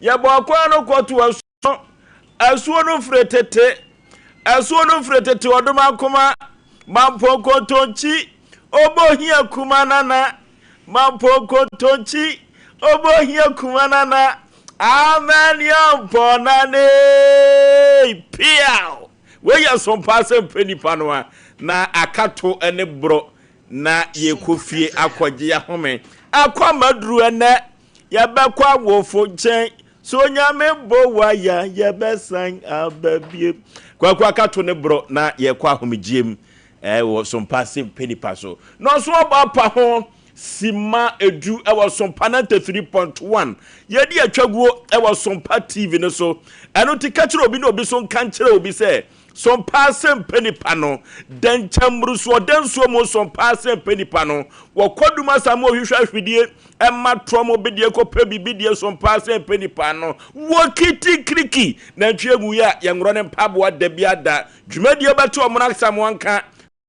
ya bokwa no kwoto asuo no fretete odoma kuma mampoko tonchi obohia kumanana mampoko tonchi obohia kumanana amen yamponane piao we ya Sompa Asem Mpe Nipa no na akato ene bro na yekofie akwaje ya home akwa maduru ene ya bekwa wofo nchen so nyame bo wa ya besan ababie kwa akato ne bro na yekwa homegiem wo Sompa Asem Mpe Nipa so no so oba ho sima edu ewo Sompa 93.1 yedi atwaguo ewo Sompa TV ne so eno ti kachiro obi no obi so nkan kire obi se Sompa Asem Mpe Nipa no den chamruso den so mo Sompa Asem Mpe Nipa no wo koduma samo hwehwa hwidie emma tromo bidie ko pe bibidie Sompa Asem Mpe Nipa no wo kiti kriki na twegu ya yenro ne mpabo da biada dwumadie beto omna samo anka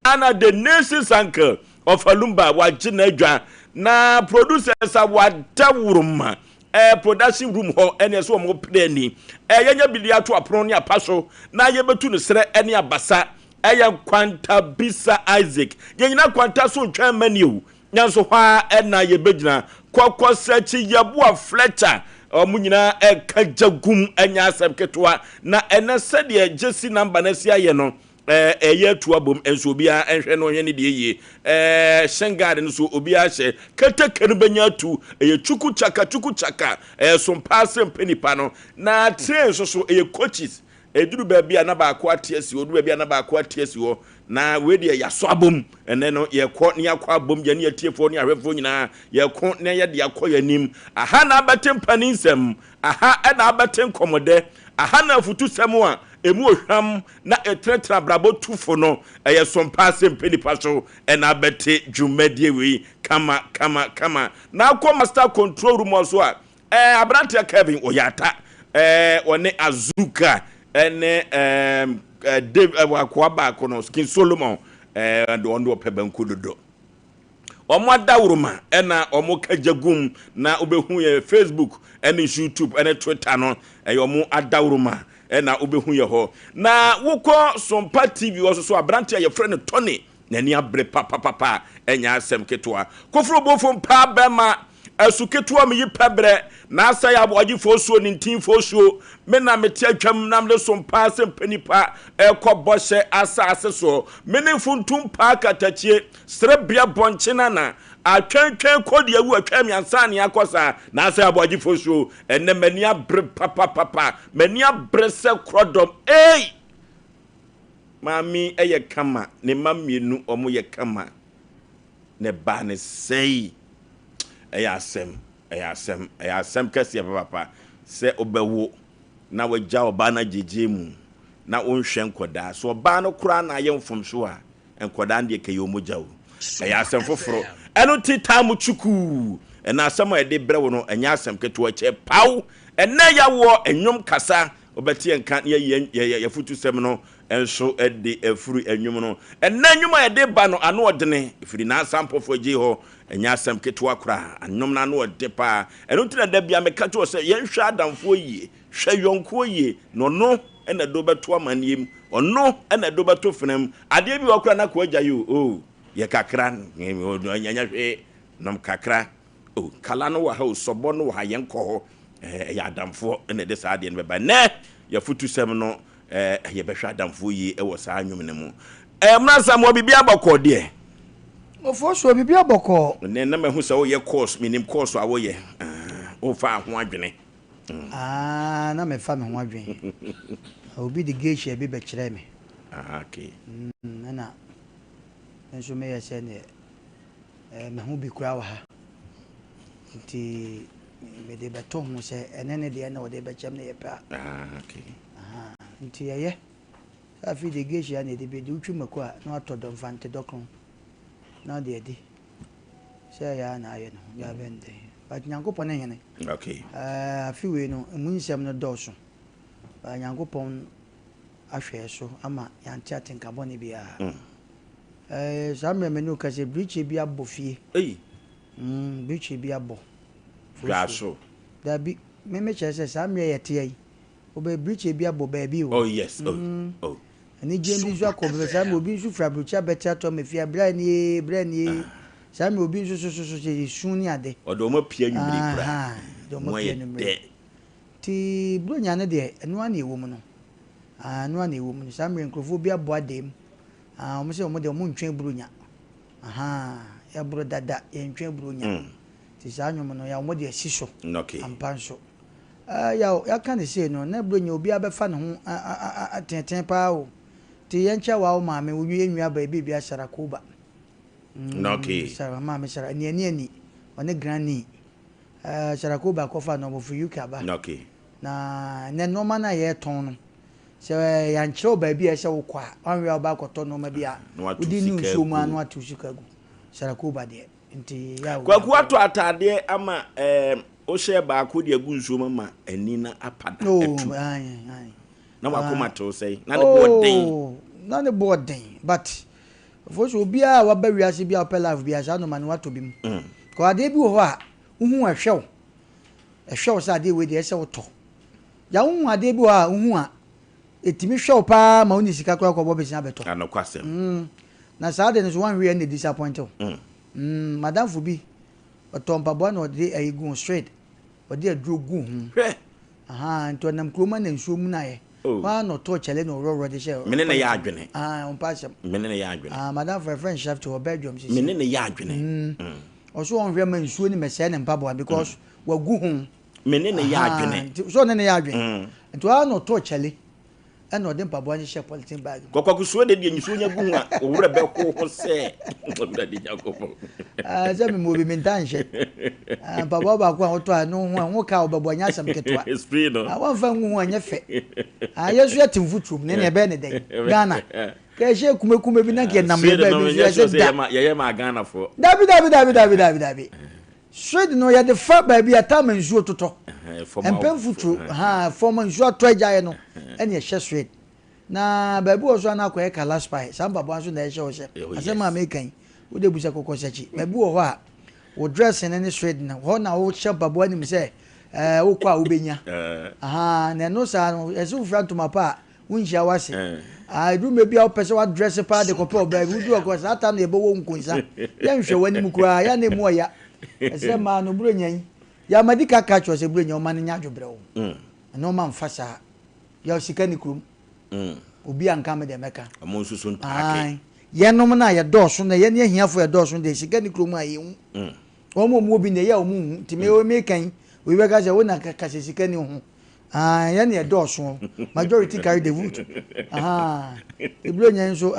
ana the nation's uncle of Alumba wajina adwa na producers awadawuruma production room ho ene so mo plani yenya bilia to apron ne apaso na yebetu no sere ene abasa kwanta bisa Isaac yenyina kwanta so ntwa mani nyanso hwa ena yebegina kokosachi yabo Fletcher omunyina kajagum enya asem ketwa na ene sede jesi number na sia ye no eye tu abom enso bia enhwe no hwe ne de ye shengade no so obi a hye ketekenu benya tu eye chuku chaka Sompa Asem Mpe Nipa no na train so eye coaches eduru ba bia na ba akwa tiesi odu ba bia na ba akwa tiesi ho na we de ya so abom ene no ye kɔ ne akwa abom je ne atiefo ne ahwefo nyina ye kɔ ne ye de akɔ yanim aha na abatem paninsem aha na abatem komode aha na futu semu a emu ohwam na etretra brabo tufo no eye Sompa Asem Mpe Nipa so na abete dwumadie we kama na akɔ master control room so a abrante Kevin Oyata one Azuka ene Dave akwa ba kono Skin Solomon and ondo pebanku dodo omo adawroma na omo kajagum na obehu ye Facebook ene YouTube ene Twitter no omo adawroma na obehu ye ho na wokọ Sompa TV also so abrante ye friend Tony na ni abre papa enya asem ketwa kofro bofo mpa bema asuketua me yipabre na asa ya Aboagye fosuo ni ntin fosuo me na meti atwam nam le Sompa Asem Mpe Nipa ekoboshe asase so me ne funtum pa katachie srebia bonchena na atwentwen kodi awu atwam yansan ne akosa na asa ya Aboagye fosuo enne mani abre papa mani abre se krodom mami eye kama ne mamienu omo ye kama ne ba ne sei Asem kesi papa se obewo na wagya oba na jejemu na onhwe nkoda so oba no kura na ye mfomso a nkoda de ke yomogyawo Asem foforo eno titamu chuku ena asem a de brewo no enya asem keto che paw ena ya wo enwom kasa obeti enka ye futu sem no enso ede afuru enwom no ena enwom a de ba no ano odene ifiri na asampofo gi ho enya asem keto akura anom na no ode pa eno tira da bia meka to se ye hwa adamfo yie hwa yonko yie no ena do beto amaniem ono ena do beto fenam ade bi wakura na ko agya yo ye kakra nyanya hwe nom kakra kala no wa ha sobo no wa yenko ho ya adamfo ena de sa ade no beba ne ya futu sem no ye behwa adamfo yi e wo sa anwum ne mu mna samo bibia abakọ de Oforisuo bibia abakọ ne na mehu se wo ye course minim course a wo ye o fa ho adwene na me fa me ho adwene obi de geche bi be kire me okay na enso me ye se ne me hu bi kura wa ha nti me de beto ho se enene de na wo de be chem ne ye pa okay nti ye afi de geche ya ne de be de utwumako a na atodom fante dokron na de di se ya na aye no ya bende but nyankopon ehene okay afi we no emunsem no doso ba nyankopon ahwe so ama yante atenka bone bia samre menu ka se briche bia bofie beriche bia bo gaso da bi me chese sam ye yete yi obe breach e bia bo baby o oh yes oh ani jembi so akobe sam obi nsu fra brocha better to me fia bra ni sam obi nsu so sun ni ade odo mo pia nwumiri kra do mo pia nwumiri ti bronya ne de eno ana ewo mu no eno ana ewo mu sam nkrofo bi aboa dem omo se omo de omo ntwen bronya ya bro dada ya ntwen bronya ti sa anwom no ya omo de asiso okay ampanso ya kan say no na bronya obi abefa ne ho atenten pa o ti yencha wa o maame wo wie nwua ba bi asara koba okay sara maame sara ni one granny sara koba kofa no bo fu UK ba okay na ne no mana ye ton no se ya nchiro ba bi ese wo kwa onwe oba koto no ma bia udi ni nso mu anu atu shikagu sara koba de nti ya kwaku ato atade ama o share ba ko de agu nso ma ani na apada atu na wakoma to say na the boarding na the boarding but for so bia wa ba wiase bia opel life bia sa no man wato bi mu ko ade bi ho a uhu ehwew sa ade we de ese woto ya uhu ade bi ho a uhu a etimi hwew pa ma uni sika kra ko bo be sia beto anokwasem na sa ade no so wan we na disappointed madam fu bi otompa bo na ode ayigun straight ode aduro gu hu nto nam kroma na nsuo mu na ye wa no to chele no ro de she mene na ya adwene on pass mene na ya adwene madam for friend chef to her bedroom she mene na ya adwene also on hwe man nsuo ni mese na mpabo because wa gu hu mene na ya adwene so ne na ya adwene nto wa no to chele and ode mpabo ani she polythene bag kokoko suo de nsuo nya gu hu a owura be ko ho se owura de nya ko se me mo bi mentanhye mpabo ba ko a to anu hu ka obabo nya asem ketwa esprit no wa fa hu anya fe yesu ya timfutrum ne ne be ne den Ghana ka she kumekume bi na ke nam le ba bi so se da ye ma Ghana for dabi straight no ya de fa ba bi atama nsuo toto empemfutru forma nsuo to ajaye no ene ye hye straight na ba bi wo so na akoye kala spy samba bo anso na ye hye wo hye asema American wo de busa kokko sechi ba bi wo ho a wo dress ne straight na ho na wo hye babo anim se wo kwa wo benya na no sa no esu franto mapa wunhia wase do maybe a person wa dress pa de kope oba bi do ko sa ta na ebo wo nkunsa ya nhwe wani mu kura ya na mu ya ese ma no buro nyan ya madika ka cho se buro nyan o ma nya adwobre wo no ma mfasa ya sika ni krum obi anka me de meka amon susun paake ye no na ye doso na ye ne hiafo ye doso de sika ni krum aye hu o mo obi ne ya o mu ti me o me kan we be ka se wo na ka se sika ni hu ya ne doso majority carry the vote ebro nyan so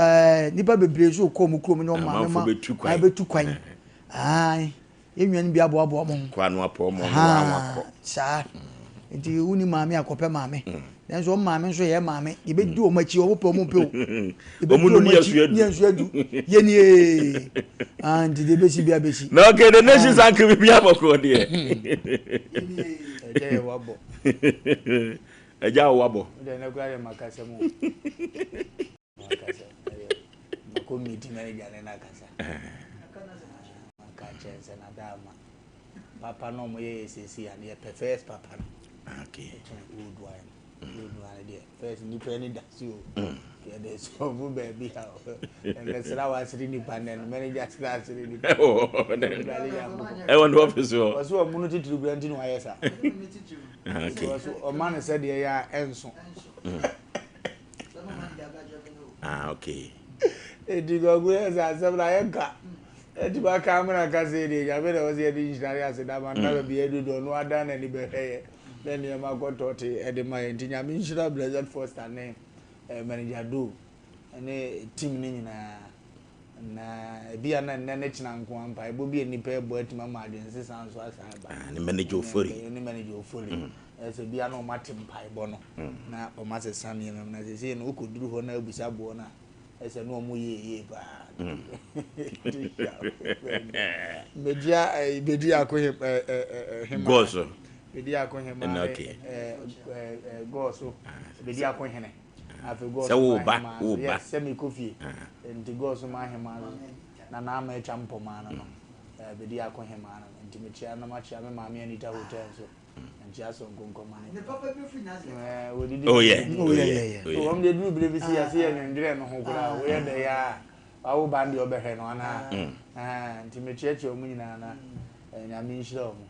nipa bebre so ko mu krom no ma betu kwan enwan bi aboabo mo kwanu apo mo anwako sa nti uni maame akope maame den so maame so ye maame ye be du o machi o po mo pe o omu ni asu adu ye ni nti de besi bia besi no okay the nation sank bi aboko de eje wabo eja wabo de na kware makasa mo makasa ko miti manager na kasa makachense na dama papa no mo ye sesi ya ne perfect papa no okay old wine there first ni penny da si o ke de so bu baby ha and the sra was ri ni panen manager class ri ni I want office o so mu no titiri branti no ayesa okay so o man said ye ya enso okay edigogu esa sebra yenka ediba camera kazedi ya be o se di engineer aseda man na be edu no ada na ni be heye then you ma go toti edema entinya mi engineer blessed foster name manager do ene team ni nyina na bia na nne china nko ampa ebo bia nipa ebo atima ma de nsesan so asaba ni manager ofori ni manager ofori so bia na o matim pa ebo no na o ma se sam ye na se no okoduru ho na abusa bo na ese no mo ye ba media ko hema goso media ko hema goso media ko hene afi goso so ba semi coffee ndi goso ma hema na ma champo ma no media ko hema no ndi metia na ma chia me ma me anita hotel so Njaso nkonkoma ne papa be free na Oh yeah. So wam de du believe see ase enwendre no ho kura wo ye de ya awu bandi obehwe no ana ntimechiachi omu nyina na nyame nhyira omu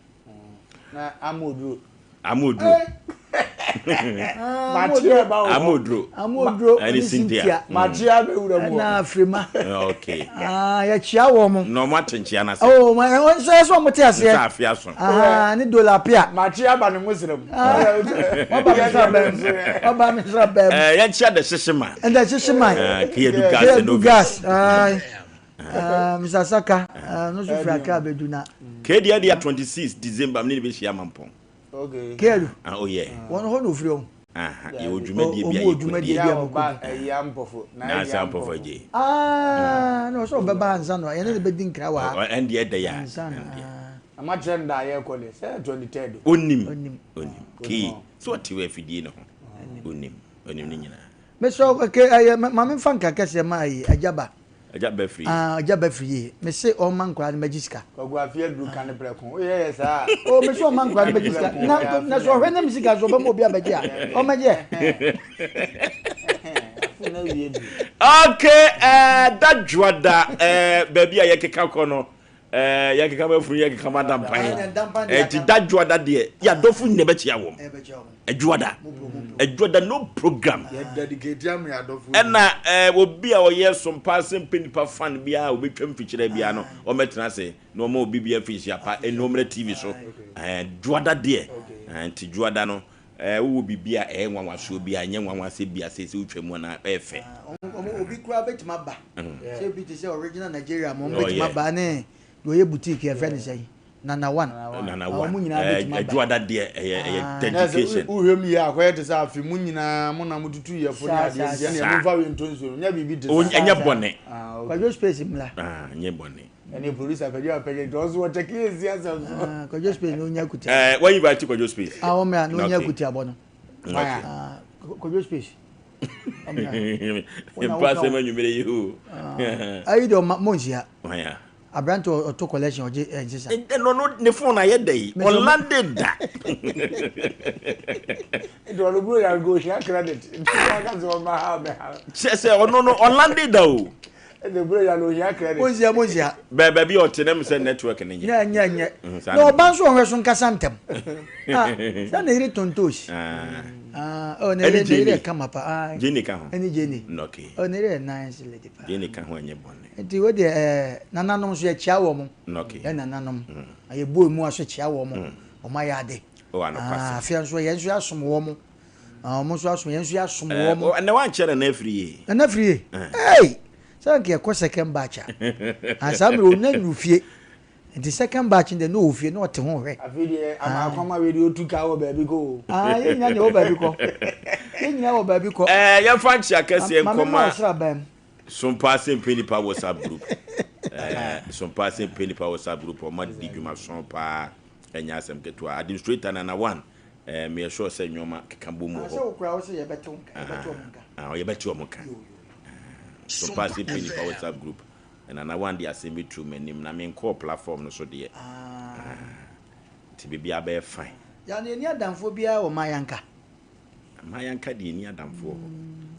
na amodro Amodro ani Cynthia machia be wura mu na Afrima okay ya chia wo mo no matenchia na se oh my so mo te ase sa afia so ni dola pia machia ba ne muslim oba mi sra ba ya chia de shishima and the shishima ke do gas Mr. Saka no so fraka beduna ke dia 26 December mni be hia mampon okay kedu oh yeah won ho no free ye odwumadi bia ya mpofo na sa mpofo je no so be ba ansa no ye ne be din kra wa and ye de ya amachenda ye ko le say 23 onim ki so ti we fidie no onim ni nyina me so ke ma me fanka kase ma yi ajaba free ajaba free me say o man kwa magiska ogwafia dru kan preko ye sa o me so man kwa magiska na so hwe na musica so be mo bia baje a o maje okay that juada baby a yekeka kono yekeka ba free yekeka madam pan ti that juada de ya dofu ne be chia wo Ejuada no program. Dedicate am ya dofu. Na obi a oye Sompa Asem Mpe Nipa fan bia obetwam fikyere bia no o metena se no ma obi bia fishi apa enomre TV so. Juada de. Anti juada no wo bibia nwanwaso bia nye nwanwase bia se utwam na efe. Obi kura betima ba. Say bi te say original Nigeria mo betima ba ne do ye boutique e friend say. Nana one. Juada de dedication. Uhwem ye akoye te sa afi mu nyina mo na mututu ye fo na de ye na mo fa we ntonso nya bibi de sa. Enya bone. Kwa jo space mla. Nya bone. Any police appeal those what take easy as kwa jo space no nya kuti. When you buy kwa jo space. O me no nya kuti abono. Kwa jo space. Passe me numero you. Ayi do monjia. Waya. Abranto auto collection oje ensisa. No ne phone na ye dey. Orlando da. It will go ya go share credit. Say no Orlando da o. The bro ya no share credit. Monjia. Ba bi o tenem say network ne nya. Nya. No banso onwe so nkasa ntem. Sa na ire tontosh. Oh ne ire kama pa. Jenny ka ho. Any Jenny. Okay. Oh ne ire nice lady pa. Jenny ka ho anye bone. Enti we de nananom so ya chia wo mo. Okay. Nananom. Aye boy mu aso chia wo mo. O ma ya de. O anopasa. Afia so ye nso asom wo mo. Mo so asom ye nso asom wo mo. Na wan chere na afriye. Na afriye. Hey! Sanke ko second batch. Asa me onya nufie. The second batch in the no ofie no te ho hwe. Afide amakoma we dey otuka wo ba bi ko. Ye nya ne wo ba bi ko. Ye nya wo ba bi ko. Ye fanchi akase enkoma. Mama osra bam. Sompa Asem Mpe Nipa WhatsApp group. Sompa Asem Mpe Nipa WhatsApp group o ma di dwuma Sompa enya asem ketua administrator na one me sure say nyoma kekambo mu ho. Asa okura wo say ye beto nka. Ye beto omuka. Sompa Asem Mpe Nipa WhatsApp group. And na one dey asem true manim na me call platform no so dey. Ti bibia be fine. Ya na ni adamfo bia o mayanka. Mayanka di ni adamfo.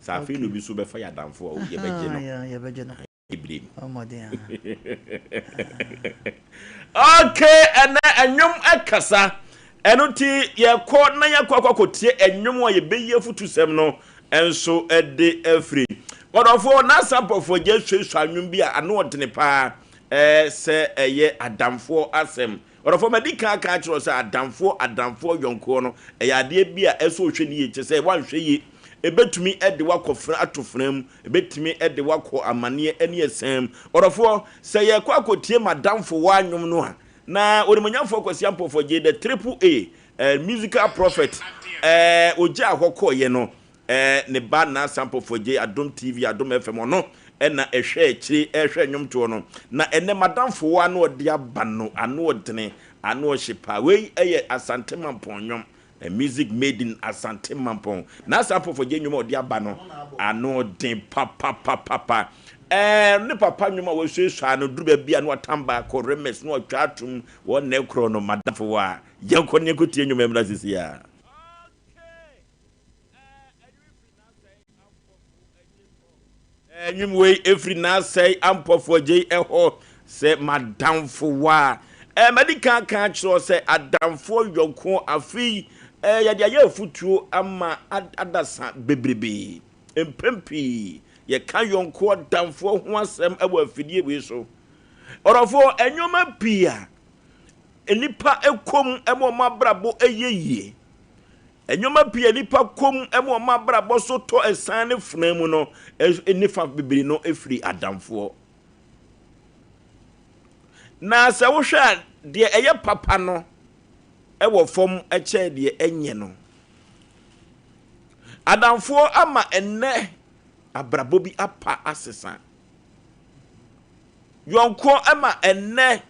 Sa afi no bi so be fa ya adamfo o ye beje no. Ye beje no. Ibrahim. Omode. Okay, and enwom akasa. Eno ti ye ko na ye kwakotie enwom o ye beye futusem no enso ede afri. Odofo na sampofo je hwehwa anwom bi a ano odene pa se eye adamfo asem. Odofo medika ka kiro se adamfo yonko no eye ade bi a eso hwe ni ye che se wanhwe ye ebetumi ede wakofra atofram ebetumi ede wako amane ene esem. Odofo se ye kwakotie madamfo wa anwom no ha na onimonyamfo kwasiampofo je the triple A musical prophet oja ahokọ ye no ne ba na sample for J Adom TV Adom FM no na ehwe akiri ehwe nwomto no na ene madamfo wa na ode abano ano odene ano hyepa we eye Asante Mampon nwom music made in Asante Mampon na sample for J nwom ode abano ano den papa ne papa nwoma wo hwehwa no duru bia no atamba ko remes no atwa atum wo ne kro no madafo wa yanko ne kotie nwoma mra sisi ya we every na say ampofo je eho se madamfo wa medical kan chiro se adamfo yonko afi ya de ya futuo ama adasa bebrebe empempi ye kan yonko adamfo ho asem ewo afidie we so orofo enwoma pia enipa ekom emo mabrabo eyeye enyoma pia nipa kom emo mabrabo so to esan ne funamu no enifa bibiri no efiri adamfo na se wo hwa de eye papa no ewo fom eche de enye no adamfo ama enne abrabo bi apa asesa yonko ama enne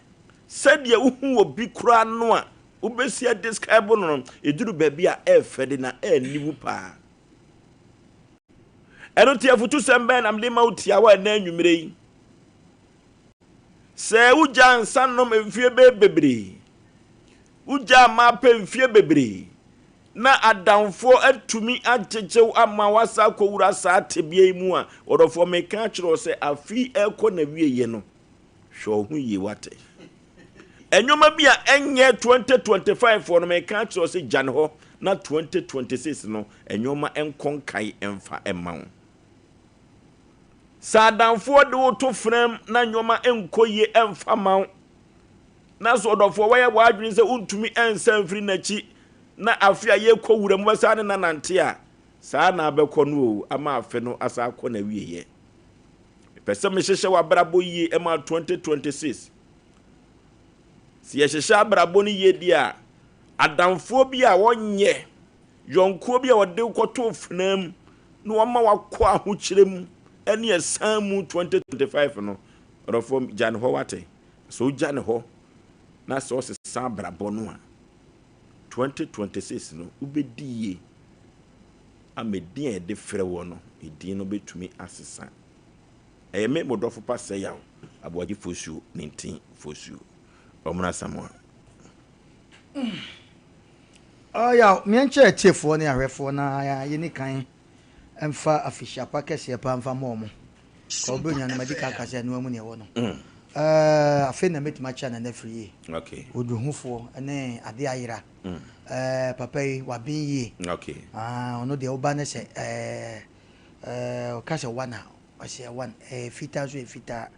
sede uhu obi kura no a ubesia describe no eduru baby a efede na aniwu pa eno tia futu sembe na mde ma utia wa na anwumire yi se uja nsanom emfie bebre uja ma pa emfie bebre na adamfo atumi ajejew ama wasa kowura sa tebie mu a odofo meka kiro se afi eko na wieye no hwo hu yi wate enyoma bia enye 2025 for no meka kiro se jan ho na 2026 no enyoma enkonkai emfa emawo sadamfo de woto frem na nyoma enkoye emfa mawo na so odofo waye wadwin se untumi ensan firi nachi na afia ye kowura mu basa ne nanante a saa na abekọ no ama afe no asa akọ na wieye pese me hyehye wa brabo yi ema 2026 si ye hyehye abrabo ni ye dia adamfo bi a wonye yonko bi a wode kwoto fnam no wama wakọ ahokyerem ene esan mu 2025 no rofo jan ho wate so jan ho na so se sa brabo no a 2026 no ubediye amedin de frewo no edin no betumi asesa me modofo pa se yaw Aboagye Oforisuo 19 Oforisuo omna samoa ya mienche tiefo ne ahwefo na ya yeni kan emfa official package ya pa mfa momo ko obunya na medical kase no amu ne wo no afi na metima cha na free okay oduhufo ne ade ayira papa yi wabin yi okay ono de oba ne se o kase wana o se one fita so fita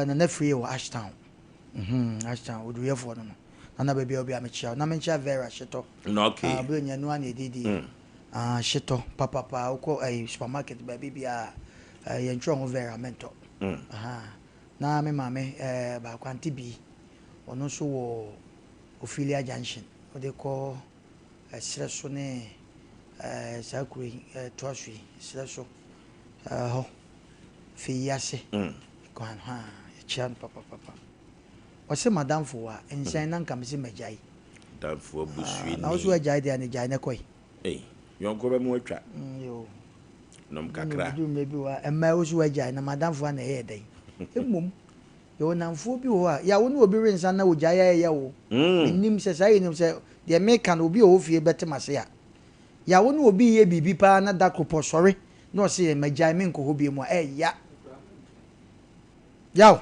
na free wo Ashtown Ashtown oduyefo no na baby obi amecha na mencha vera shito okay obunya no ana edidi shito papa uko supermarket baby bia yentro ho vera mento na me mame ba kwanti bi ono so wo Ophelia Junction o de ko sreso ne sakuri toasui sreso ho fiyase kwan chan papa o se madam fo wa ensan nan kam se majai dan fo busui na o so ajai de ne jai ne koi yonko be mu atwa yo nom kakra du mebi wa emma o so ajai na madam fo na ye den emum yo namfo bi ho a ya wo no obi rensan na ogya ya wo nim se sai nim se de meka no obi o fie betemase ya ya wo no obi ye bibi pa na dakopo sori no se magya me nko ho bi mu ya yaw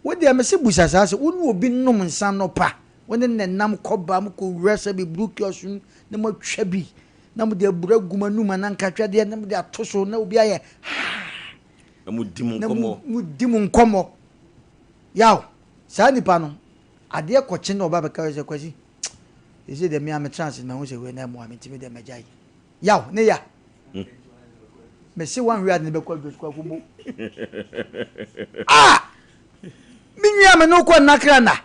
wo de me se busasa se wo no obi nom nsan no pa wo ne nenam koba mu ko wresa bi brukiosun na mo twa bi na mo de buraguma numa na nkatwa de na mo de atoso na obi aye mudimu nkomo yaw sa nipa no ade koche na oba beka se kwasi ise de me am chance na ho se we na mo am timi de majai yaw ne ya me se wan wiad ne be kwa kwa kubo minua me no kwa nakra na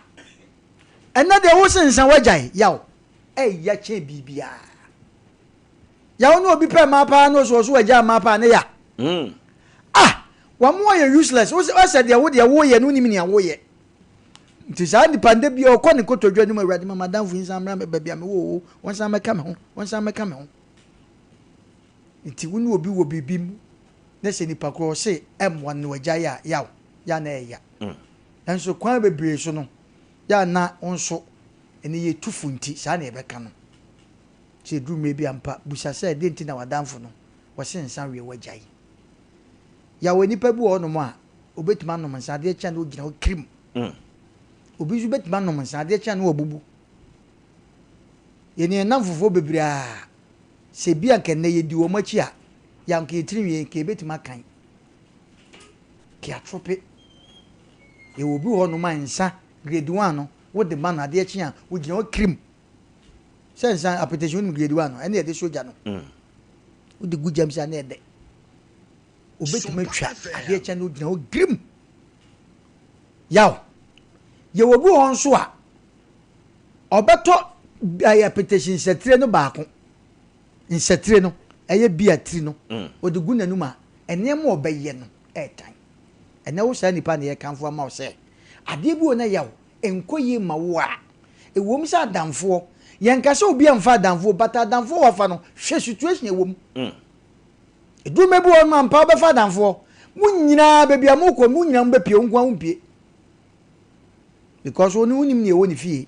ena de wo sensan wajai yaw ya che bibia yaw no obi pe ma pa no so wajai ma pa ne ya wa mo ye useless o se de wo ye no ni mini wo ye nti sa di pande bi o ko ni ko todwa ni mo awrade ma madam fu insan mra me babia me wo won san meka me ho nti wonu obi wo bibim na se nipa ko se M1 no agya ya na eya enso kwan bebre so no ya na onso ene ye tufu nti sa na ebeka no se dru me bi ampa busa se de nti na wadamfo no wo se nsan we wagyae ya we nipa bi wo no mo a obetima no nsan de kya na ogina o krim obi zu betima no nsan de kya na obubu ye ne na fofo bebre a se bia kenne ye di wo machi a ya nke tirinwe ke betima kan ke atrope ye obi ho no man nsa grade 1 no wo de man ade kya a wo gina o krim sense application grade 1 no ene ye de soja no wo de gu jamsa na ede obetima twa ade kya na wo gina o krim yaw ye obi ho nso a obeto ay application setire no baako insetire no eye biatri no odi gu nanum a ene mo obeye no etan ene wo sa nipa ne ye kanfo ama wo se ade bi ona yaw enkoyi ma wo a ewom sa adamfo yenka se obi amfa adamfo bata adamfo wafa no hwe situation ewom edu mebi won ma mpa obefa adamfo mu nyina bebi amoko mu nyina mbepie nkwa mpie because oni unim ne ewo ni fie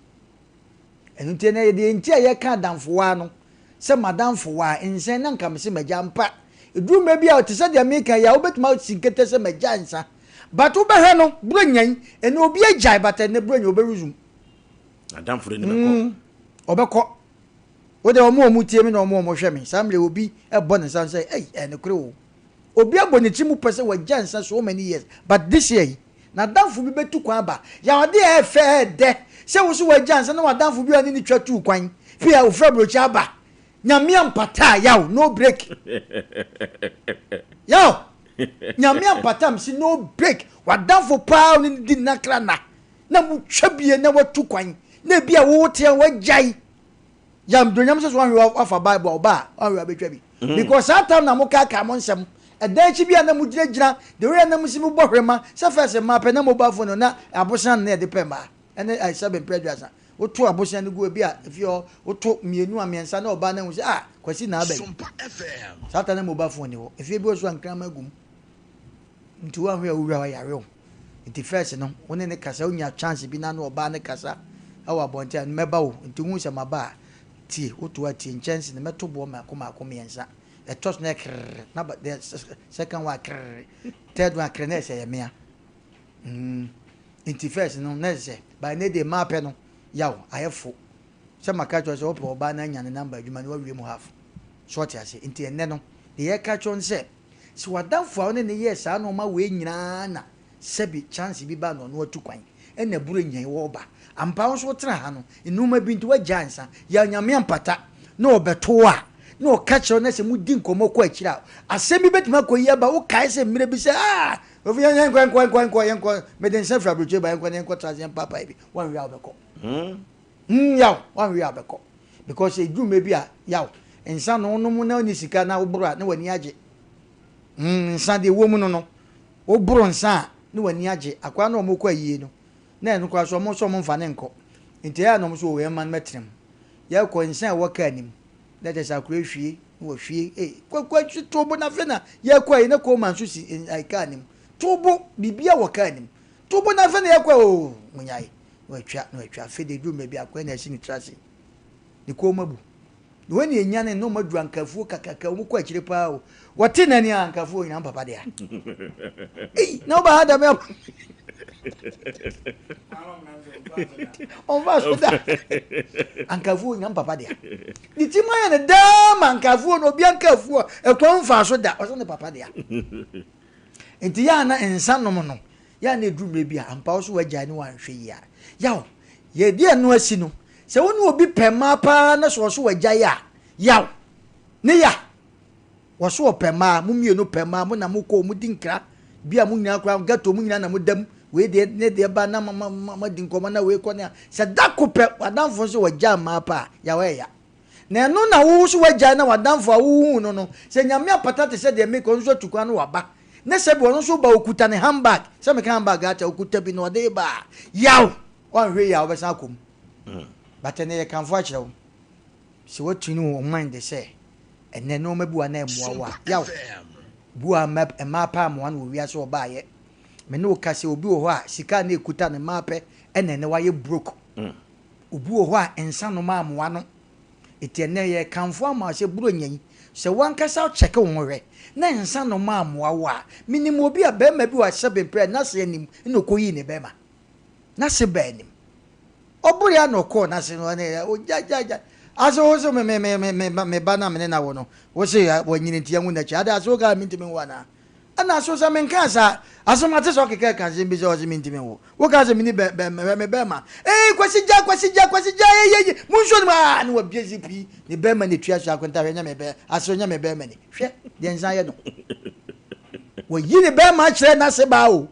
enu tie na ye de ntia ye ka adamfo wa no se madamfo wa ensen na nka mse magya mpa edu mebi a te se de America ya obetuma sinkete se magya nsa but wo behwe no bronyan enu obi agya bata ne bronyan oberuzum adamfo ni meko obeko wo de omo tie mi na omo hwe mi samle obi ebo ne san say ene kure wo obi abonichi mu pese wagya nsa so many years but this year na damfo bi betu kwan ba ya ode e fe de se wo so wagya nsa na wadamfo bi ani ni twatu kwan fi a ofra brochi aba nyamia mpata yaw no break yaw nyamia mpata msi no break wadamfo pa ni di nakra na mu twabie na watu kwan na bia wo te wagyae yam do nyam so wan afa bible oba wan abetwa bi because that time na mo ka mo nsem edan chi bia na mu gyina de we na mu si mu bohwema se first ma pe na mo ba fo no na abosan na de pemba ene I sabe prejudice woto abosan gu bi a ifio woto mienu amiensa na oba na hu se kwasi na abai Sompa FM sata na mo ba fo ni wo ifie bi oso ankran magum nti wa hwe awura wa yare o nti first no woni ne kasa onya chance bi na na oba ne kasa awa bonte an meba wo nti hu se maba tie woto atie chance ne meto bo ma miensa e tos na kr na ba second wa kr third one kr na se ya mea nti first no na se by ne de map no yaw ayefo se maka cho se opo oba na nya ne number adwuma ne wa wie mu half short ase nti enne no de ye ka cho nse si wadamfo a ne ye sa no ma we nyina na sebi chance bi ba no no atu kwan enne buru nyan wo ba ampa wo so tra ha no enuma bi nti wagya nsa ya nyame ampata na obeto a na o ka cho na se mu di nkomo ko akira asemi betima ko yi ba wo kai se mire bi se ofi yan kwan meden se fra broche ba yan kwa trazen papa bi wan wi abeko yaw wan wi abeko because e du mebi a yaw ensa no no mu na oni sika na obro a na wani age nsa de wo mu no obro nsa na wani age akwa na omoko ayie no na enu kwa so mo mfa ne nko nti ya no mo so we man metrem ya ko nsa wo ka anim na de sa kura hwie wo hwie kwa tubo na fe na ya kwa ina ko man so si ai ka anim tubo bibia wo ka anim tubo na fe na ya kwa o munyai wo atwa fe de du mebi akwa na si ni trase ni ko mabu woni enya ne no madu ankafuo kakaka mu kwa kire pa o wote na ni ankafuo ina papa de a na ba hada me on va so da ankafuo ina papa de a ni ti ma ya ne da ankafuo no bi ankafuo e kwa mfa so da o so ne papa de a enti ya na ensanom no ya na edu mebi a ampa so wagya ni wan hwe ya yaw ye die no asi no se wonu obi pema pa na so wagya ya yaw ne ya wo so pema mu mienu pema mu na mu ko mu dinkra bia mu nyina kwa gato mu nyina na mu dam we de ne de ba na ma dinkoma na we ko ne se dako pe wadamfo so wagya ma pa ya we ya na no na wo so wagya na wadamfo a wo hu no se nyame apatate se de me ko so tukwa no waba ne se bi wono so ba okuta ne handbag se me kan handbag ata okuta bi no de ba yaw wan hwe ya obesa akom but ne ye kan fo a kire se wotuni wo mind de se enne no mabu ana emwa wa yaw bua mapa mo an wo wiase obaye me no ka se obi wo ho a sika na ekuta ne mape ene ne waye broke obi wo ho a ensa no ma mo ano etene ye kanfo ama se buro nyan se wankasa check wo hwe na ensa no ma mo awo a minim obi a be ma bi wa sebe pre na se anim no koyi ne be ma na se be anim oburi anoko na se no ne o jajaja aso me bana me na wo no wo se wo nyini tie hu na chi ada aso ga mi ntimi wo na ana aso sa men kansa aso mate so keke kan se bi se o se mi ntimi wo ka se mi ni be ma kwasi ja ye mun so ma ni wo biezi pi ni be ma ni tua so akwenta hwe nya me be aso nya me be ma ni hwe de nsan ye no wo yi ni be ma kire na se ba o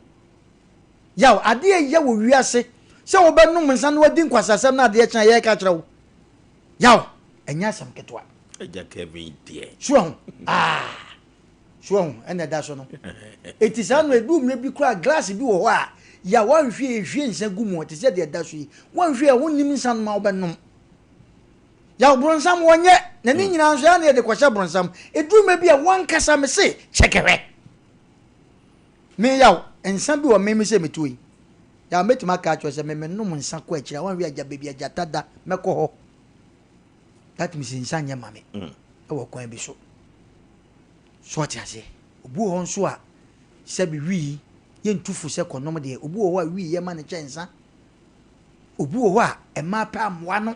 yaw ade ye wo wiase se wo be num nsan wo di nkwasasem na ade kyan ye ka kire wo yaw enya sam ketwa eja Kevin die shuon shuon ene da so no etisa no edu mre bi kura glass bi wo ho a ya wanhwe nsan gumu te se de da so yi wanhwe wonim nsan ma obenum ya bronsam wonye na ni nyina nso ya na de kwahye bronsam edu me bi a wankasa me se chekewe me yaw nsan bi wo me se metuyi ya metima ka cho se me num nsan ko akira wanhwe aja bebi aja tada meko ho that means nsan nya mame e wo kwan bi so so ti ase obu ho nso a se bi wi ye ntufu se konom de obu wo a wi ye ma ne chensa obu wo a e ma pa amwa no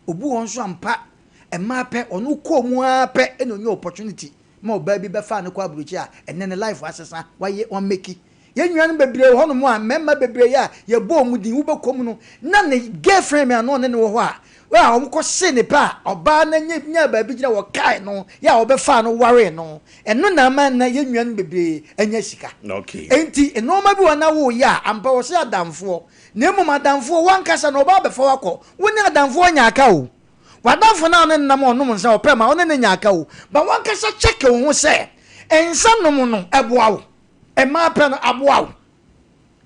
obu wo nso ampa e ma pe onu ko mu ape e no nye opportunity ma oba bi be fa ne kwa buruchi a ene ne life asesa waye on meki ye nwan bebre ho no mu a memma bebre ya ye bo mu din wo be kom no na ne girlfriend me ano ne wo ho a wa omko se ne pa oba na nya ba bi gina wo kai no ya obe fa no ware no eno na man na ye nwan bebre anya sika okay enti enoma bi wona wo ya ampa wo se adamfo na emu madamfo wankasa no oba be fa wako woni adamfo nya aka o wadamfo na ono nam onum nsa opre ma ono ne nya aka o ba wankasa check wo ho se ensa nom no eboa wo e ma pe no aboa wo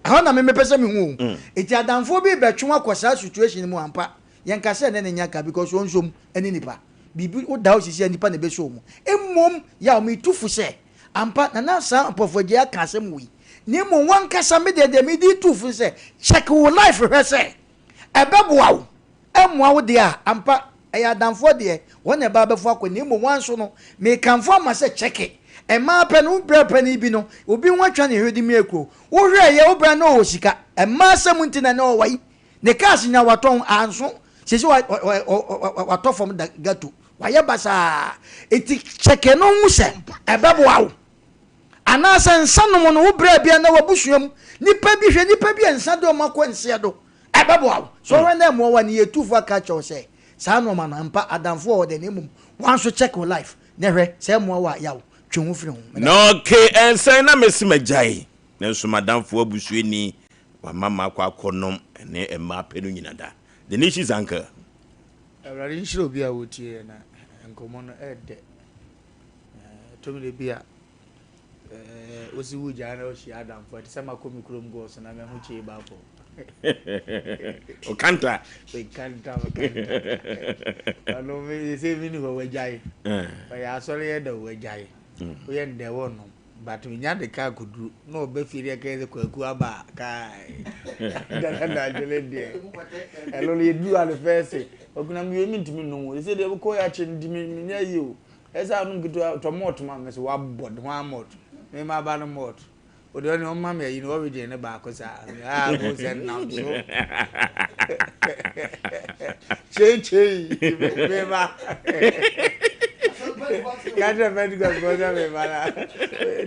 ha na me pese me hu enti adamfo bi betwe akosa situation mu ampa yankase ne nyaka because onsom eni nipa bibi o da osisi nipa ne be so mu emmom ya o mitufu se ampa na sa apofogye aka asem wi ni mo wankasa me de me di tufu se check wo life hwe se ebeboa wo emmoa wo de a ampa eya danfo de won e ba befo akọ ni mo wanso no me kanfo ama se check e ma pe no brapa ni bi no obi nwatwa ne hwedi mi ekro wo hwe ye wo bra na o sika e ma asem ntina na o wai ne kas nya waton anso sisi wa to from the gato wa ye basa eti cheke no hu se ebeboa wo ana sensa no no wo bra bia na wabusuam nipa bi hwe nipa bi ensa do makọ nse do ebeboa wo so when them wo wani etufu aka cho se sa no ma na mpa adamfo o de nemum wan so check your life ne hwe se mo wa yawo twenwu firi ho no okay ensa na mesi majai na so madamfo abusuani wa mama akọnom ne emma penu nyina da the nation zanka awari nshiro bia wotie na nkomo no ede tomile bia osi wuja na oshi adam for the same akomi krom go so na me hu chi ba po o kanta alo me se mini ho wajai ba ya sori e da wajai o ye nde wono but we nya de ka kudu no be firi ka ze kwaku aba kai da jele de elo le du al fese oguna mi emi ntimi no we se de ko ya che ndimi nya yi o esa no gitu tomato ma me se wa bod ho amot me ma ba no mot o de no ma me yi no we de ne ba ko sa go se na so che me ba Kaja medical goza me bana.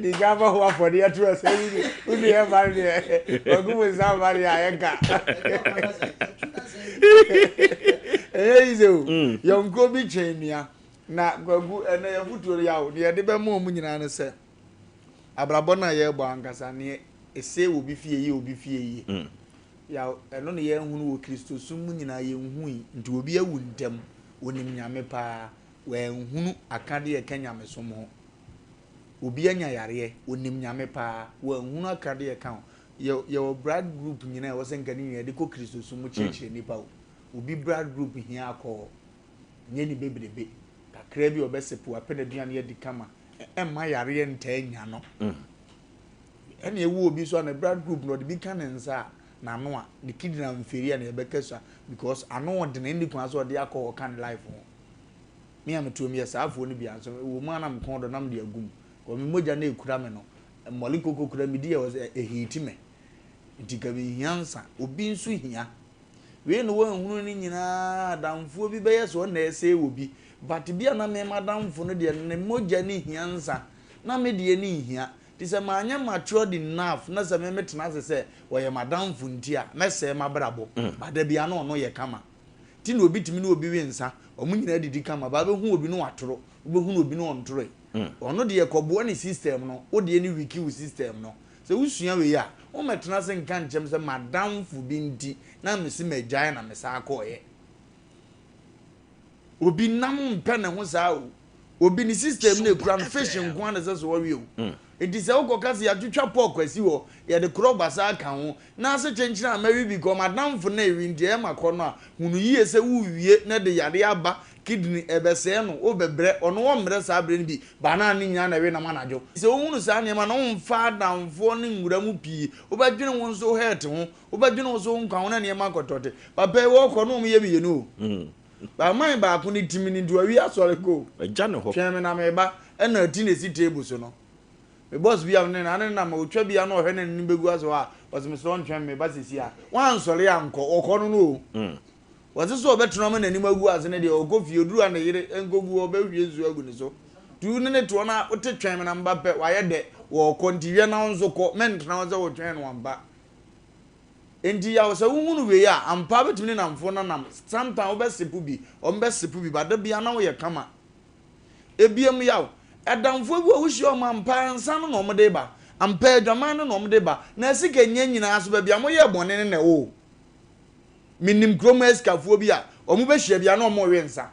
Di gava ho for the atro say uni e bana de. Ogumo sa bana ya enka. Izo. Yonko bi chenia na gwagu na ya futuro ya o de be mo mu nyina ne se. Abrabo na ye gbo ankasa ne ese obi fie yi. Ya eno ne ye hunu wo Kristo sum mu nyina ye hu nti obi awu ndem onim nyame pa. When hunu akade e Kenya mesomo obi anya yare onim nyame pa when hunu akade e kan your brad group nyina wo senkani ye de ko Kristo so mu chechire nipa obi brad group hia akọ nye ni bebrebe kakra bi obesepu apena duane ye di kama emma yare ntanya no ene ewu obi so na blood group no de bi kan nsa na no a the kidney na mferi na ebekesa because ano de na ndi kwa so de akọ kan life ho me am to me yesafo ni bia so wo mu anam kon do nam de agum ko me moja na ekura me no mmoli koko kura me di e hiti me ntika bi hiansa obi nso hia we no wo hunu ni nyina damfo bi be yeso na ese obi but bia na me madamfo no de ne moja ni hiansa na me de ni hia ti se manya matured enough na se me metena se wo ye madamfo ntia me se mabrabo bada bia no no ye kama ti na obi timi na obi we nsa omu nyina didi kama ba be hu obi no watoro obi hu obi no ontoro ono de ye kobo ni system no o de ni wiki wu system no se usua we ya o metena se nka nchem se madamfo bi nti na me se magyae na me sa akoye obi nam mpe ne ho saa o obi ni system na ekura fish nko na se so wo wi o enti se ukokase ya twetwa pork asi wo ye de kro gbasa aka ho na se chenchina amawi bi ko madamfo na ewi ndi e makono a hunu yie se wo wie na de yare aba kidney ebese no o bebre ono wo mre sa bre bi bana ni nya na we na manajo se wo hunu sa ne ma no mfa damfo ni nwura mu pii o ba dwene won so het ho o ba dwene won so nkwa ho na ne ma kotote papa wo ko no mu ye bi no ba man ba ko ni timi ni duawi asore ko agya ne ho tweme na me ba na ati na si table so no me boss bi am ne na ma otwa bi na ohwe na ni begu aso a was me so ntwem me ba sisi a wan sore ya nko okọ no no was so obetuna ma na ni magu ase ne de okofie oduru na yire enkogu obehwie zu agu ne so tu ne to na otetwem na mba pe wa ye de wo kontiwie na nzo ko men na wo ze wo twem no mba enti ya wo se wuhunu we ya ampa betumi na mfo na nam sometimes obesepu bi ombesepu bi bada bia na wo ye kama ebiem yawo edamfo bi wo hyi o mampa nsa no no mde ba ampa adwaman no no mde ba na sika nyanyina aso ba bia mo ye bone ne na wo minim kromo eskafo bi a omo be hia bia na omo we nsa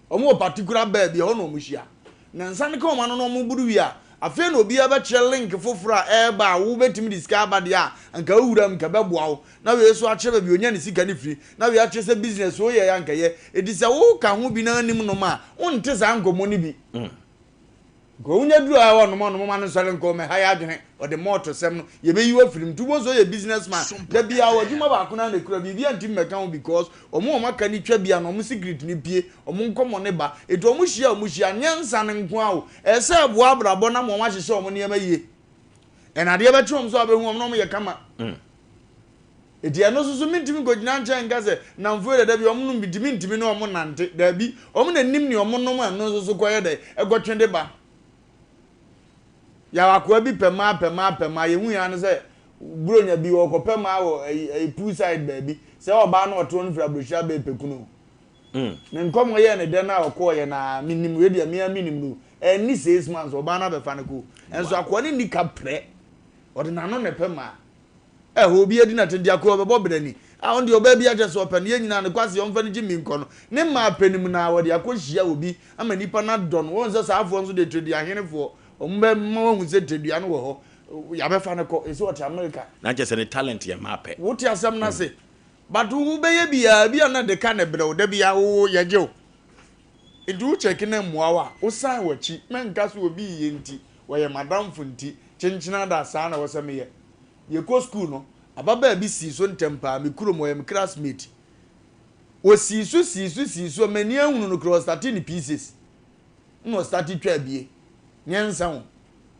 omo particular ba bia ono omo hia na nsa ne ka omo no no omo buru wi a afi na obi aba kire link foforo a eba wo betimi diska abade a anka wuram ka beboa wo na we so akire ba bi onya ne sika ne firi na we akire se business wo ye ya anka ye edisa wo ka ho bi na anim no ma wonte za ngomo ne bi go unya duru a wono mo ma no sole nko me ha ya adwene o de moto sem no ye be yiwa firim tubo so ye businessman da bia wo djuma ba kuna na kura bibia ntim meka ho because omo maka ni twa bia no mo secret ni pie omo nkomo ne ba eto omo hia nyansa ne nko a wo ese abo abrabo na mo ma hyehye omo ne ma yie enade be twom so abehu omo no ye kama edi eno so mintimi go gina nche ngase na mfuere da bi omo no ntimi no omo nante da bi omo na nim ni omo no ma no so koye da egotwende ba ya wakwa bi pema ye hu ya no se bronya bi wo ko pema wo poolside baby se oba na oto no fra broshia be pekuno ne nkom ye ne de na okọ ye na minim we dia minim no ni 6 months oba na be fa ne ko enso akwa ni nika pre ode na no ne pema ho bi edi na tedi akwa be bobrani a on de oba bi aje so open ye nyina ne kwase on fa ne jimi nko no ne ma penim na wo de akohia obi ama nipa na don won se sa afo nso de tredi ahenefo ombe mo hu se tedua no wo ho ya be fa ne ko ese what America na je se ne talent ye mape what ya sam na se but wo be ye bia na de ka ne bre wo da bia wo ye je o edu check na muawa wo san wachi menka so obi ye nti wo ye madam funti chinchina da sa na wo se me ye ko school no ababa bi si so ntempa me kuro mo ye me classmate wo si so mani ahunu no cross 13 pieces no start twa bie nyensa ho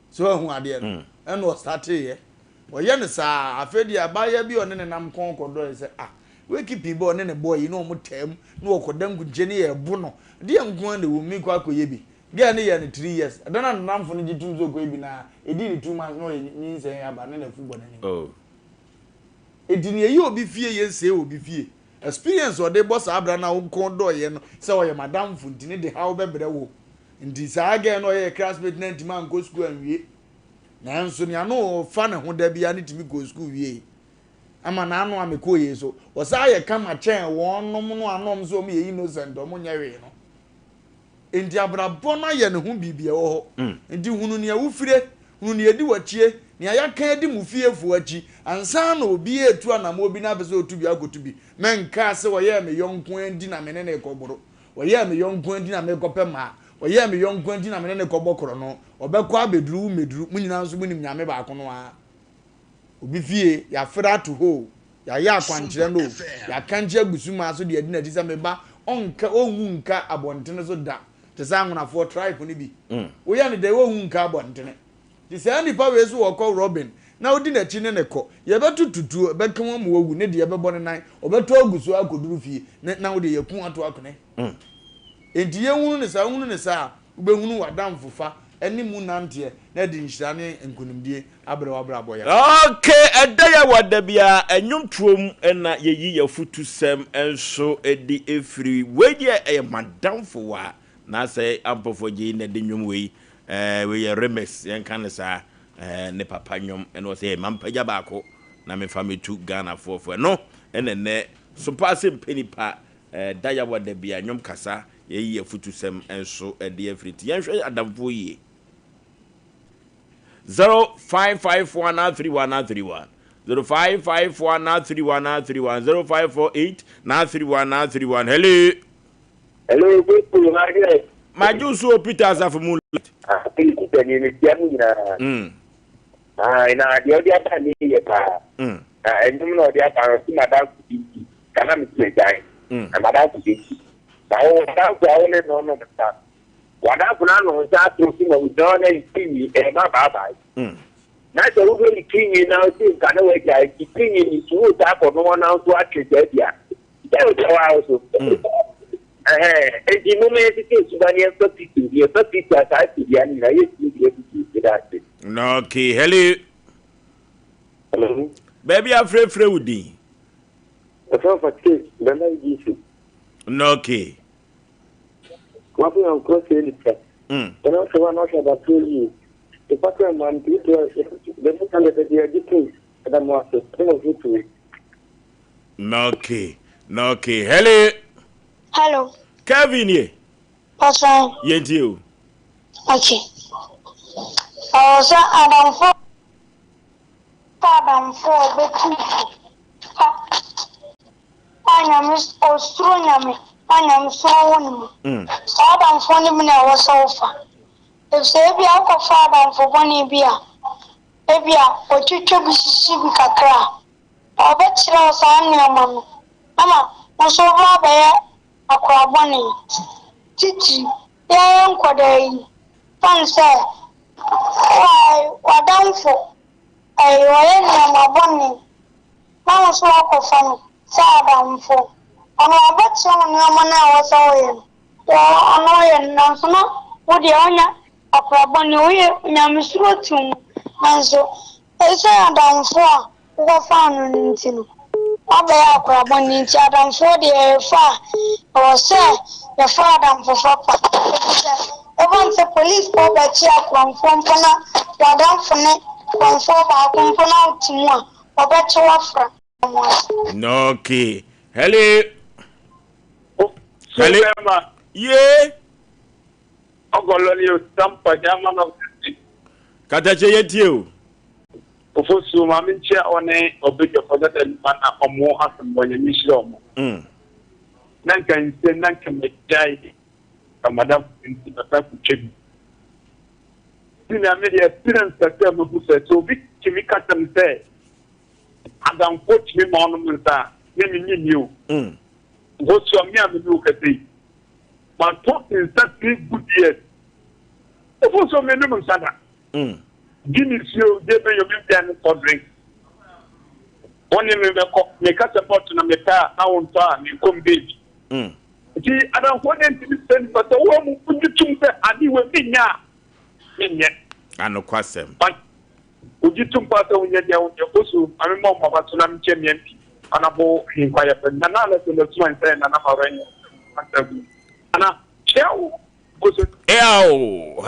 so ahu ade no eno start ye wo ye ne sa afedi abaya bi one ne nam konkodo se we keep people one ne boy no mo tem no okodam guje ne ye bu no de nko ande wo mi kwa koye bi de ne ye ne 3 years adana namfo ne jitum zo koye bi na edi ni 2 months no ni se ya ba ne na fubo ne oh edi ne ye obi fie ye se obi fie experience o de boss abra na wo kondo ye no se wo ye madam funti ne de how be bre wo ndi saage no ye classmate na ntima go school anwie na nso ne ano fa ne ho da bia ne timi go school wie ama na ano ameko ye so wo sa ye kama chen wonom no anom so me ye innocent o mo nyawe no ndi abrabo na ye ne ho bibia wo ho ndi hunu ne awufire hunu ne edi wachie ne ayaka edi mufiefu achi ansa na obi etu anam obi na bese otubi agotubi menka se wo ye me yonko andi na me ne ekoboro wo ye me yonko andi na me kopema oye me yon kwanti na me ne kobokoro no obekọ abeduru meduru munyina nso munim nyame ba akono a obi fie ya fra to ho ya ya kwankyere no ya kanche agusuma so de adina disa meba onka ohu nka abontene so da te sa ngonafo tribe ni bi oya ne de ohu nka abontene ti se ani pa we so woko Robin na odi na chi ne ko ye betututu bekan mo wogu ne de ye bebo ne nan obeto agusu akoduru fie na wo de ye kun ato akone enti ye hunu ne sa ubehunu wadamfofa eni mu nante na de nhirane nkonimdie abrababo ya okay edaya wadabia enwomtuom na yeyi yafutusem enso edi efiri weje madamfo wa na say ampofoji na de nwom we ye remix yen kan sa ne papa nwom eno say mampaja baako na me fametu Ghana fofo no enene Sompa Asem Nipa daya wadabia nwom kasa yeyi yafutusem enso edi efiri ti yen hwe adamfo yi 0551931931 0551931931 0548931931 hello people here Majusu Peter Azafumula Peter ni tiamina ina dia tani ye pa endum no dia pa si madam kuti kana mi tledai madam kuti ba o da ko le no ta wada kuna no za to si mo do na ikini e ma baba na so wo ni ikini na o si kana we ja ikini ni su ta ko no na so atwe dia e o wa so e di mo me ti su ba ni e so ti ta ti dia ni na ye ti ti da ti no okay hello baby afre udi so fa ti na na ji su no okay Wapi on cross any press. And also one also about 2 years. The pattern man did the second that they are different. And I'm also to okay. Hello. Kevin ye. Pastor. Yentiu. Okay. So Adam for Betty. I am Australian. I am so one. Adam for him was sofa. If say be our father for one beer. Maybe or chuchu be kakra. Or bet you know, son, mamma. Mamma, was over there a crab money. Titi, young quaday. Fan say, why, what down for? I were my bonny. Mamma's walk of fun. Sad for. Ono abatso nyama na wasawe ono nansona wodi onya akrabani oye nyamsuro tum nanso ese adamfo a wo fa no ntino abaya akrabani nti adamfo de fa o se ya fa adamfo fa pa even the police ko ba chi akramfo mpona adamfo ne konfo ba ko mpona timu a obechi wafra no okay hello yeah. Ogololi o Sompa German of Katache yetio. Oforisuo ma menche one obejo for that mana omo Asem Mpe Nipa. Nanka nse nanka medai kamadam nti papa kuchebi. Sina media experience that mo busa so big chimika tamse. Adam coach me ma ono munta. Me nyiu. What's your mere look at it? But talk in such good years. Of so many months, Guinness, you gave me your milk for drink. Only make us a bottle of the car, now on time, you come baby. I don't want them to be sent, but the woman put you to and you will be now. Yet, I know question. But would you two part of your also? I remember about Tsunami Champion. Anabo inquire for Nana to the swine and Anna Anna Chow was hello.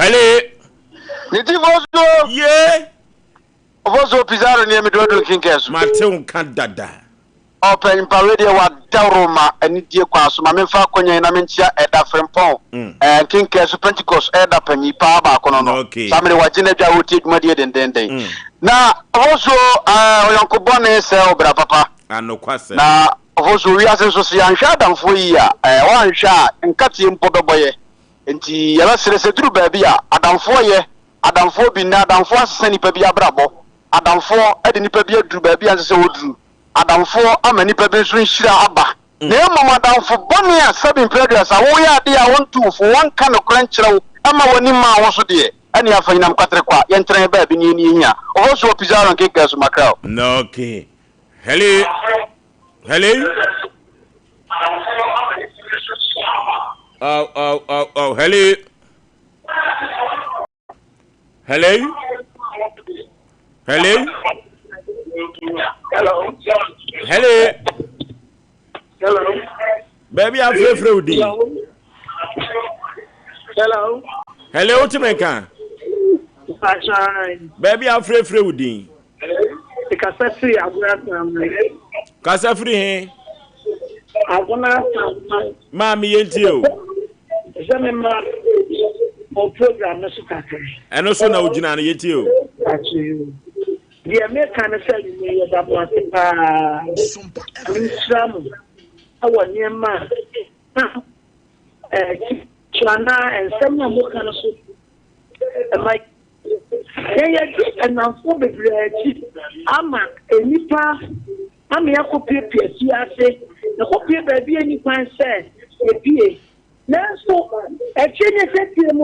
Nitivoso, Yeah. Voso Pizarro near me to Kinkers. Mateun Kandada. Open Paradia wa Daroma and Nidia Quas, Mamma Conya and Amincia at the Frempon and Kinkers Pentecost at the Penny Paba Conono. Okay. Somebody watching it, I would take my dear and then day. Now, also, Uncle Bonnet, sell Papa. No question. Na also we are so see and shadam for ya one shot and cut him for the boy Enti yaba serese duru baabi a adamfo ye adamfo bi na adamfo asesa nipa bi abrabo adamfo e de nipa bi aduru baabi a se woduru adamfo ama nipa bi so nhira aba na emom adamfo bone a 7 previous a wo ya ade a wontu fo won ka no kran kyerɛw ama woni ma wo so de ani afa nyinam kwatre kwa ye ntren baabi ni nya o so pizarro nke gaso makrao no okay hello oh hello baby I'm free hello Timeka baby I'm free udi kasa free he mami yentio Zemema o program na sukakere eno so na ugina na yentio the American say you da mo pa Islam awa niema chana and some mo kana so like and for the ama enipa ama yakopie si ase na kopie ba bi eni kwan se epie Nanso, actually, said to him,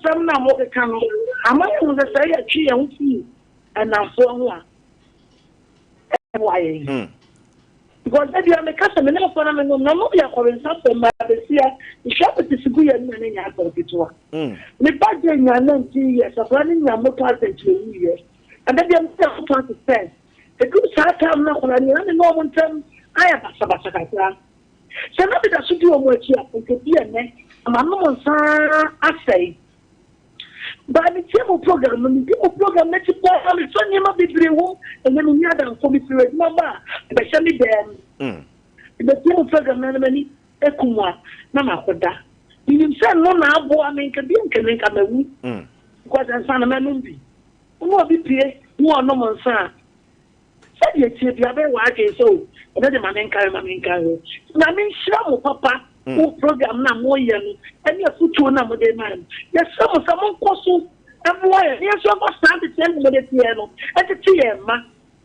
some now more can. I might say a tree and see, and now for one. Why? Because if I'm a customer, for them, no more are calling something, but the sea, the shop is a good and many are going to work. The budget in 90 years of running your motor than 2 years, and then I'm 20%. The good time now, and the normal term, I have a sabbath. So now that should do a work here, and could be a neck, and I'm not I say. But the table program, when the people program, let's go, I'm so near my baby home, and then we had for me to remember, but send me them. The table program, many, Ekuma, Nana Hoda. You said, no, now, boy, I mean, can make a man, because I'm son of a man. Who will be paid, who are no more son. Said you see the other way, so. Ọdẹ ma menka na me nhyira mo papa o program na mo ye no ene afutuo na mo de man ye samo samo nkoso emo ye ye so ba stand the same mo de tie no etete ye ma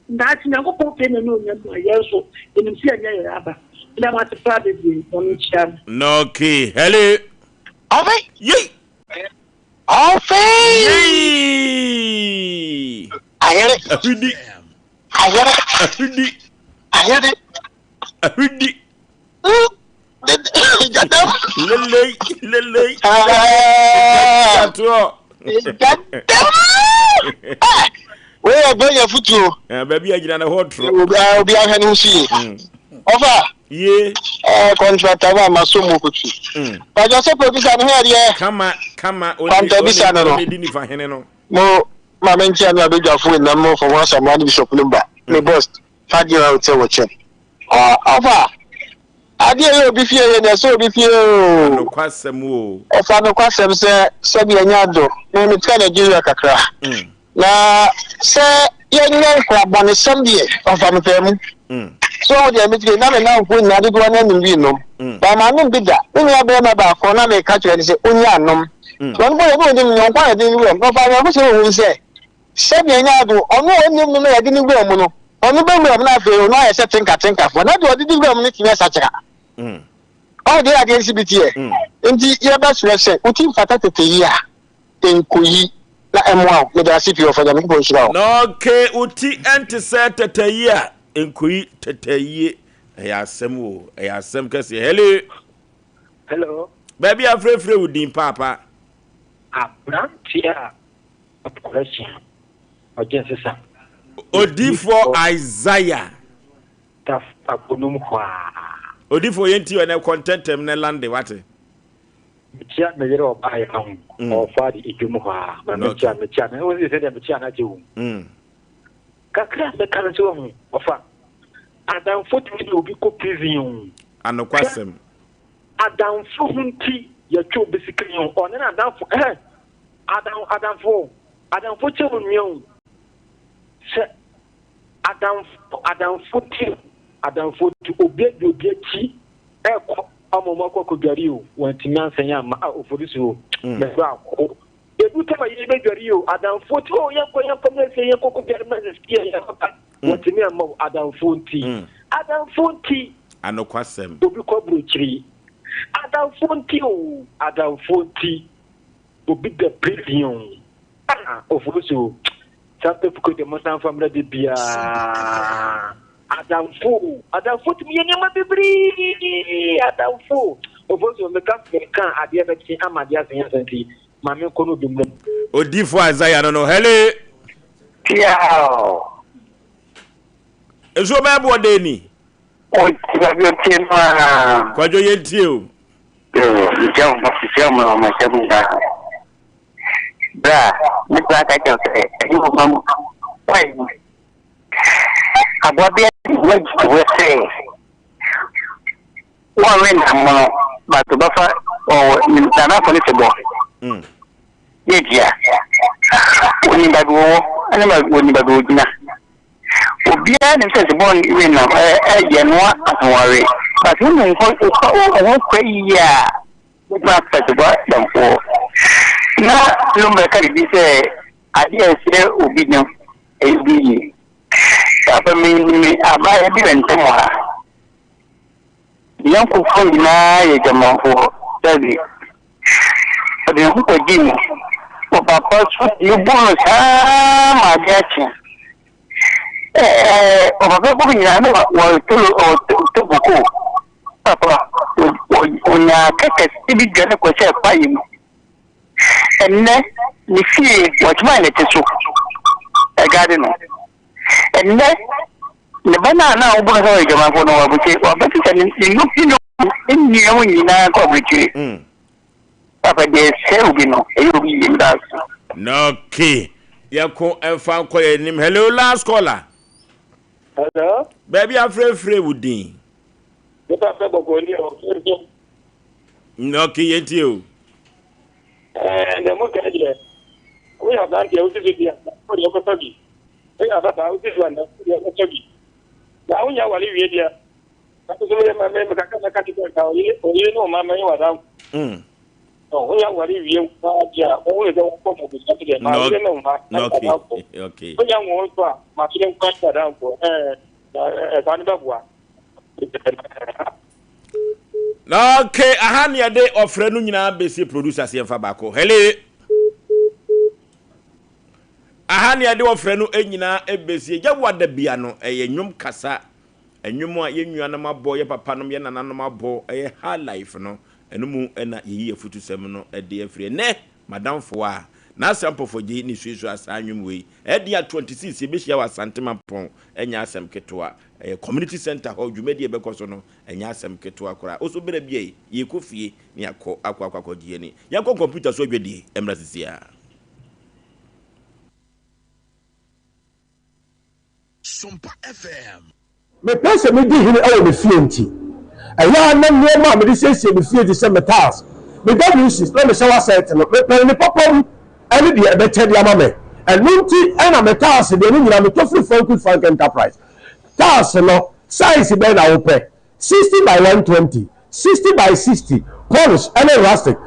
na ati na go pe na no nya ma ye so enim si anya ye aba na ma te pa de bi mo nhyira no okay hello Ave ye Ave ye ayere afidi Ahudi. Lele. Where are your foot? Baby, I get a hot truck. I'll be a hand see. Offer. Ye. Contract. I must so much. But just a purpose I'm here. Yeah. Come on. Only didn't find him. No, my men can have a big food and more for once. I'm running shop number. Me boss. 5 years out to watch. Offer. I did be fear and so be fear. No question more. If I no question, say, Sabianado, no, me tell you a cacra. Now, say, young man, crab on a Sunday of a family. So, the meeting now when I did one and we know. But my name bigger. When you are about for now, catch you and say, Unyanum. One boy, I didn't know. No, I was say, Sabianado, or no, I didn't go. On the baby of nothing, no, I said, think for not what did you go making such a. Oh, they are against BTA. Indeed, your best lesson, what you fatate here in Kui, la M1, with a city of the people. No, okay, Uti anti-set a year in Kui Tete. Asem Mpe. Hello. Baby, I'm free with Dean Papa. Here. A question. Against the Odifo Isaiah. Tough Apunum. Odifo Yenti and a content him Nelande, what? Chat me or buy or Fadi Ijumuha. I always said I'm Chana Jew. Kakra the Karatum of Adam Foot will be copying. And no question. Adam Funti, your two basically on an Adam for Adam for you. Adam Foot to obey the Getty, Amo ko gario wantimi ansanya ma Oforisuo me bra ko ebu tama ye be gario adam foto yanko me se yanko ko gari ma skia ya papa wantimi amma adam fonti anokwasem obi ko brochiri adam fonti obi the billion Oforisuo Santa Fuko de Monsan family de bia Adamfo to me nyama bibri Adamfo Oforisuo me kan ade be ti amade asen santi ma me ko no dum Odifo Isaiah no hele Yaw Ezo me bo de ni o ti ba bi o ti ma kwajo yentie o jam ba si jam ma jam Bra, me ba ka jo se. Ni mo mamu. Wai. Aboagye we say. Wa we na mo ba to ba fa o ni na ko ni sebo. Ye dia. Oni ba do, ani ba oni ba do gina. Obi a ni se sebo ni we na je no atware. Ba tu mo ko ko ya. Mo ba fa sebo dan ko. Na lumbe kari bi se adi ese obi no ebi aba mi aba e bi ente mo ha yan ko fo na ye jama fo tabi odi ko gini o papa so you bon sa ma gachi o papa ko ni na wa to boko papa o na keke tibi gane ko se pa yi enne ni fie wajuma ne teso e gade no enne ne bana na obo so e jama fo no wa buche wa beti se ni no ni ya woni na ko buche papa de se obi no e obi yinda no ki yako enfa ko ye nim hello last caller hello baby afre wudin papa fe gogo ni o no ki yenti o the most we have done the OCD for your custody. We have that out this one, your custody. Now, you are living here. That's my name, you know, my man was out. Oh, we are living here. Only the one of the Saturday. Okay. We are one for my children passed down for Okay, ahani ade ofre no nyina besi producers yemfa bako. Hele. Ahani ade ofre no enyina ebesi yawo da bia no eye nwum kasa. Enwum a yenwua na mabo ye papa no ye nana no mabo eye high life no. Enu mu na yeyi afutusem no ede afre. Ne madam fo a na sample for gi ni susu asanwum we. Ede ya 26 e be hia wa santema pon enya asem ketoa. Community center ho dwumedi ebekoso no enya asem keto akora oso bere bie ye kofie ni akwa die ni yakọ computer so dwedi emra sisia Sompa FM me pese me di hini awo me fie nti aya na niema me di siesie me fie di se metals me wcs na me shower set no me pe ni popom ani di ebete di ama me enunti ana metals de ni nyina me to free Frank Enterprise Tiles no size be na open 60 by 120, 60 by 60, polish and rustic,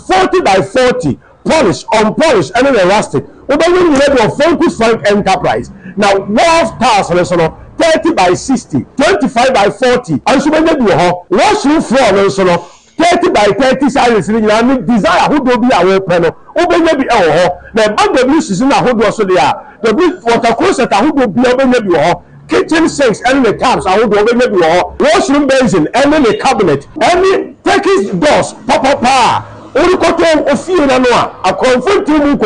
40 by 40, polish, unpolished and rustic. We don't need to Frank Enterprise. Now, wall tiles no 30 by 60, 25 by 40, and so many do ho. Washroom floor no 30 by 30 size ni na desire who do be away panel. Obey be ho. Na bag the season na who do so there. The water closet who do be obey be ho. Kitchen sinks and the taps I would already be washroom basin and the cabinet any Turkish doors papa only cotton of few and a confront to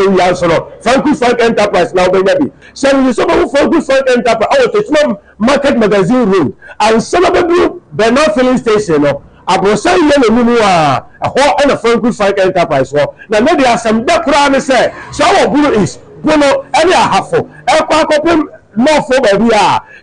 Frank Enterprise now baby so you some Frank Enterprise oh market magazine room and some of the Bernard filling station I was saying a whole and a Frank Enterprise now maybe there are some back around say so our blue is Bono any half no for baby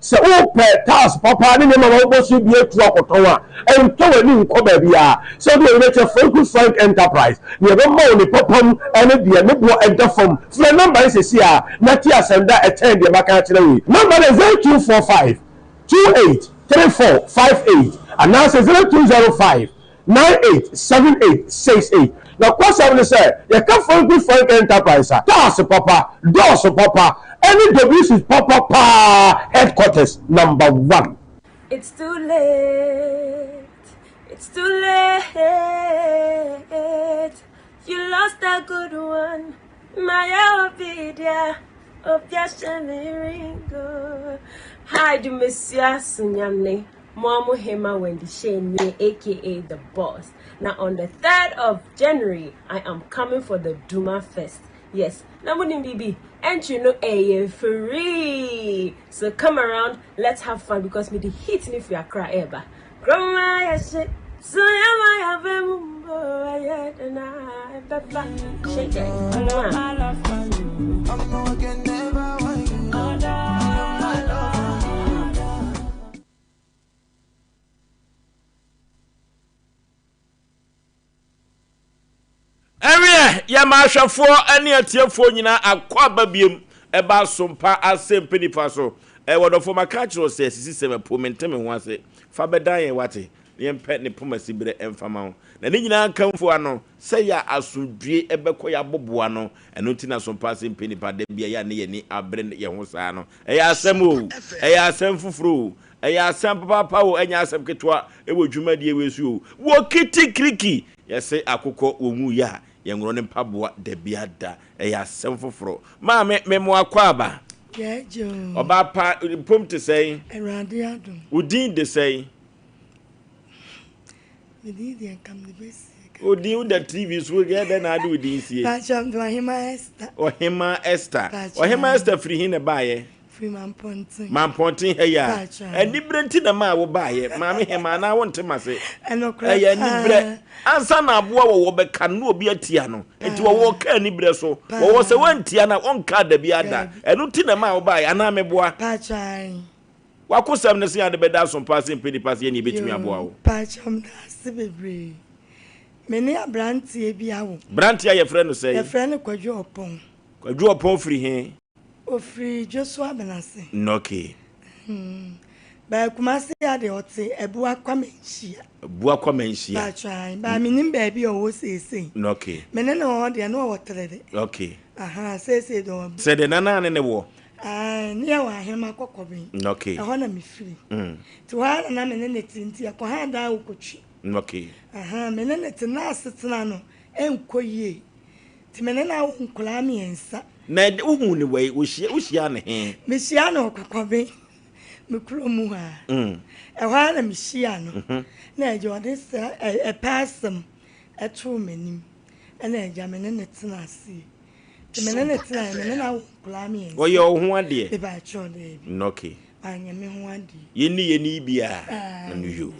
so o per task papa ni me no go so bi etu akoton a ento wani nko baby so dey make Frank Enterprise ne be ma oni popam ene bia ne bo edafom so number is here na ti asenda attend the maka kire we number is 0245 283458 and now 0205 987868. Now, course I will say, you come from good Frank Enterprise, Toss Papa, Doss Papa, any WC is Papa headquarters #1. It's too late. It's too late. You lost a good one. My obedience of Yashamiringo. Hi, do Monsieur Sunyamne. Mamu Hema Wendy Shane, aka the boss. Now, on the 3rd of January, I am coming for the Duma Fest. Yes, Namunim Bibi, and you know, free. So come around, let's have fun because me the hit if you are cry ever. Grandma, I said, so I have a mumbo, yet and I shake it. Area Yamashafo any atiefo nyina akwa babiem eba sompa Asem Mpe Nipa so wodofo makachiro se sisisem pomenteme ho ase fa bedan ye wate ne mpe ne pomasi bere emfama ho na ne nyina kanfo ano se ya asudue ebekọ ya boboa no eno ti na sompa Asem Mpe Nipa de bia ya ne ye ni abre ye ho saa no eya asem o eya asem fufuru eya asem papa o enya asem ketwa ewo dwumadi ewesu o wo kiti kriki yese akokọ omu ya yenwro ne mpaboa de biada eya semfoforo ma me mo akwaba yejo oba pa pom te say erade adum udin de say medidi kam de besi udin the TV so get na adu udin sie pacham do Ohima Esther Ohima Esther free hin ne baaye free Mampontin heya eni brenti na ma wo baaye ma me hema na wonte mase enokra eya ni bre ansa na aboa wo beka no obi atia no enti wo ka ni bre so wo se wantia na onka da bi ada enu ti na ma wo baaye ana meboa pachai wakosam ne se ade beda so pass Mpe Nipa se ni betumi aboa wo pacham da se bebre meni abrantie bi awo brantia ye frɛ no sɛ ye frɛ no Kwadwo Opon free he Ofri Joshua Benase. Okay. Ba kumasi ya de ote ebua kwamenhia. Bua kwamenhia. Ba try. Ba minim baby o sese. Okay. Mene no de no wotrede. Okay. Aha, sese do. Se de nana ne wo. Ah, ni ya wa hema kokobi. Okay. Eho na me firi. Ti wa na mene ne tinti akọ ha da ukotwi. Okay. Aha, mene ne tina asetena no enkoyie. Ti mene na nkola miensa. Na uhu ni we ushia ne he me shia no kokobe me kromu ha ehwa na me shia no na ejo de se e person etu menim na eja me ne tena ase te me ne tena me na kula mi en wo ye ho ade e ba cho de bi okay anya me ho ade yeni bia na yo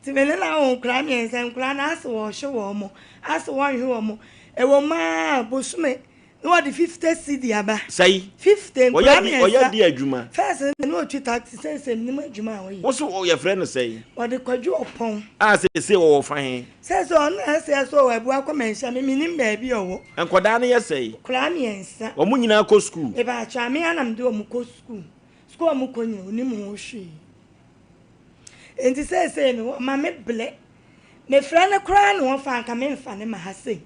te me na kula mi en san kula na ase wo hwe wo mo ase wo hwe wo mo e wo ma bosume no the 50 cedi aba say 50 oya di adwuma first no twi taxi say nim adwuma wo yi wo so your friend say o de Kwadwo Opon say wo fa he say so na say so we bu akọmenhia me nim ba bi owo enkoda na ye say kura miensa o mu nyina ko school e ba cha me anam de o mu ko school mu ko nyi onim ho hwe enti say me ma me ble me fra ne kura no wo fa nka me mfa ne ma ha say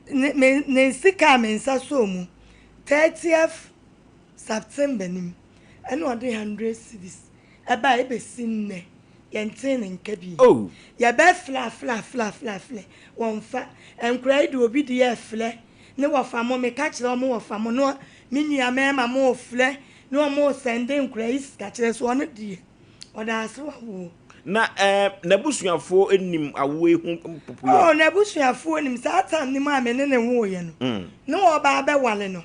ne sika mensa so mu 30th September nim eno de 100 cedis eba ebe sinne yente ne nkabi oh ya be fla wonfa enkura ide obi de ye fle ne wofa mo me ka kire mo wofa mo no minua me ma mo fle no mo sende enkura iska kire so no die oda aso wo na nabusuafo enim awo ehu popo oh nabusuafo enim satan ni ma me ne wo ye no no oba be wale no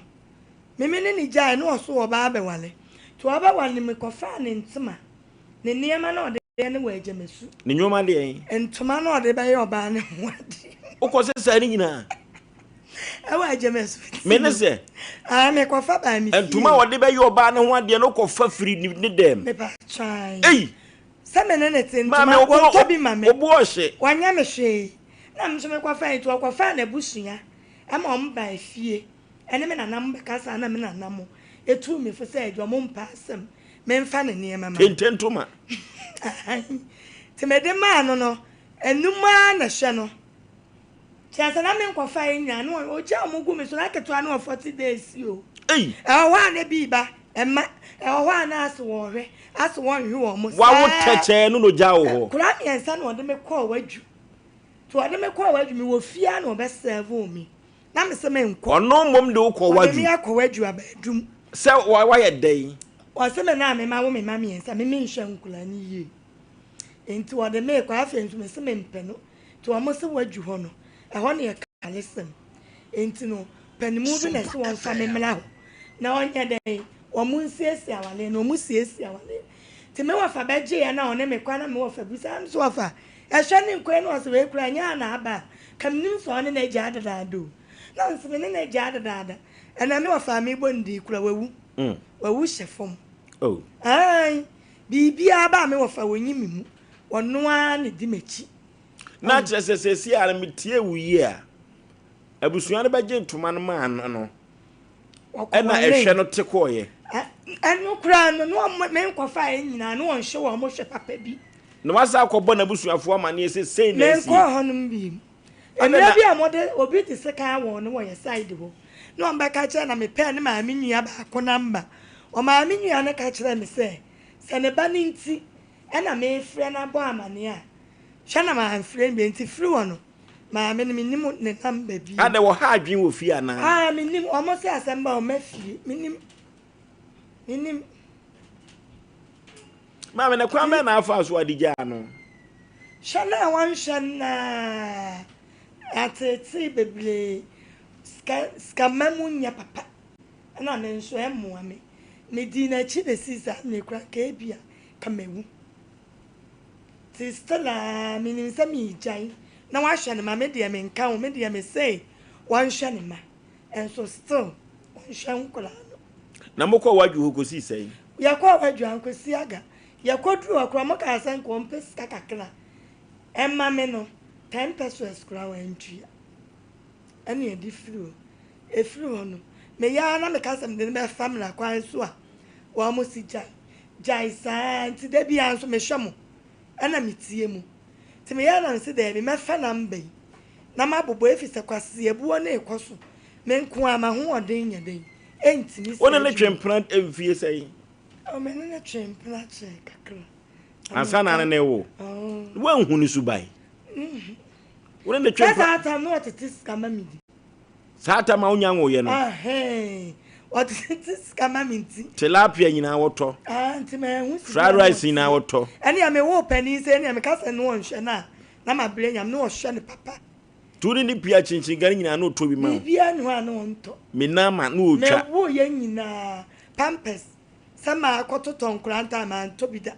me ne ni jai no so oba be wale to oba wale me kofa ne ntuma ne niema na ode ne wa agemesu ne nyoma de ntuma na ode be ye oba ne wade ukose sa ni nyina e wa agemesu me ne se me kofa ba mi ntuma ode be ye oba ne ho ade no kofa firi ni dem me ba chai Semene nete ntuma wonto bi mame obu ohye wanya me hwe na msome kwafa itu kwafa na busua ama omba afie ene me nanam kasa na me nanam etu me fo se adwo mo mpa asem me mfa ne niema ma tententuma Ti me de ma no enuma na hwe no. Chance na me nkwafa enya no o ja mo gu me so na keto na 40 days yo. Ei. Wa na bi ba emma wa na aso wo hwe aso wo hwe wo mo. Wa wo teche no ja wo ho. Kura mi ensa no de me call wadu. To ade me call wadu mi wo fia na obe serve mi. Na me se me nkọ. Ono mom de wo call wadu. Me akọ wadu abadum. Se wa ye dey. O se me na me ma wo me ma mi ensa me nhwe nkula ni ye. Enti wo de me kwa afa nso me se me mpe no. To amo se wadu ho no. Ehọ na ye kalesem. Enti no panimu bi na se won fa me mla ho. Na onye dey wo mu nsiesie awale no mu siesie awale. Ti me wa fa beje ya na one me kwa na me wa fa busa am so wa fa. Ehwe ni nkwe no so we kura nya na aba. Kam nim so ne na gya dada do. Na nso me na gya dada. Ena me wa fa me bondi kura wawu. Wawu hyefom. Oh. Ai bibia ba me wa fa wonyi mimu. Wono a ne di machi. Na chesesesi ara metie wuyi a. Abusuan ba je ntoma no ma no. Ena ehwe no te koye. Enu kura no me nkwafa nyina no won hye wo mo hwe papa bi. No wasa akobo na busuafo amane ese sei na esi. Me nkwa honum bi. Emre bi amode obi ti seka won no wo ye side bo. No mbaka kire na me pe ne ma menua ba ko namba. O ma menua ne ka kire me se ne ba ni nti ena me frɛ na bo amane a. Hwe na ma frɛ bi nti frɛ wo no. Ma me ne nim ne namba bi. Ade wo ha adwen wo fie ana. Ah me nim o mo se asem ba o ma fie. Me nim Mama na kwa me na afa so adigya no. Shana wan shana ateti beble ska mamu nya papa. Na me nso emu ame. Me di na chi de sisa ne kra ka bia ka mewu. Ti stella me ni se mi jan. Na wa hwe ne ma me de me nka wo me de me say wan hwe ne ma. Enso still wan hwe nkola no. Na mokọ waju hokosi sei. Yakọ waju ankosi aga. Yakodru akwa mo ka san ko mpes kakakra emma me no 10 pesos kra wa ntua ene e di fru e fru ho no me ya na me ka sam de me family akwa so a wa mo si jai san ti de bia so me hwemo ana metie mu ti me ya na se de me fa na mbai na mabobo efise kwase ebuo na ekoso me nko ama ho oden nya den entimi se wona ne twempran emfie sei. O me na twempran che kakra Ansa na ne wo. Wan hu ni subai. Wona ne twempran. Sata no otetis kama midi. Sata ma onya wo ye no. Otetis kama minti. Tilapia nyina woto. Anti me hu si. Fried rice nyina woto. Ene ya me wo pani se ene ya me kasa no onhwe na ma bre nyam no ohwe ne papa. Turi ni pia chinchin gari nyina no to bi ma. Bibia no ano onto. Me na ma no otwa. Me wo ye nyina pampers. Sama akototon kuranta ma nto bida.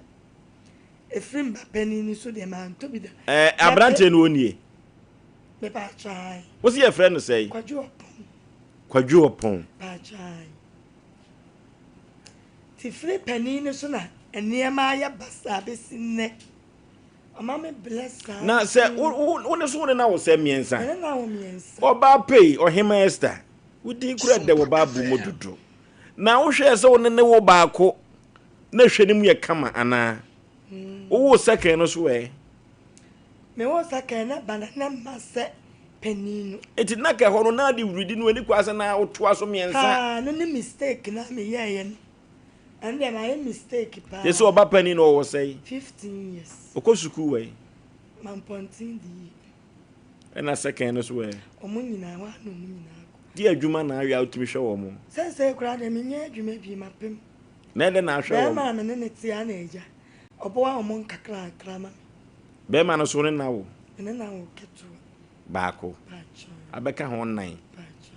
Efrim ba pani ni so de ma nto bida. Abrante no onie. Me pa chai. What's your friend say? Kwaju opon. Pa chai. Ti free pani ni so na eniema ya basa besinne. Ama me bless ka. Na say won so won na wo say miensa. Na wo miensa. Oba pay ohema Esther. Wudi kura de wo ba bu modudu. Na wo hwe se won ne wo ba ko na hwenim ye kama ana. Wo second no so we. Me wo second na banana mase penino. Eti na ka ho no na di wridi no ani kwase na wo to aso miensa. Ah, no ni mistake na me ye. And then I mistake pa. Yes oba penino wo say 15 years. Okosuku we. Man pontin di. Na second no so we. Omo nyina wa no mu nyina. Di adwuma na awia utimi hwe wo mo. Sense kura de menye adwuma bi mapem. Na de na hwe wo. Be ma me ne tia na eja. Obo wa omo nkakra krama. Be ma no so ne na wo. Ne na wo ketu. Baako. Abeka ho nan.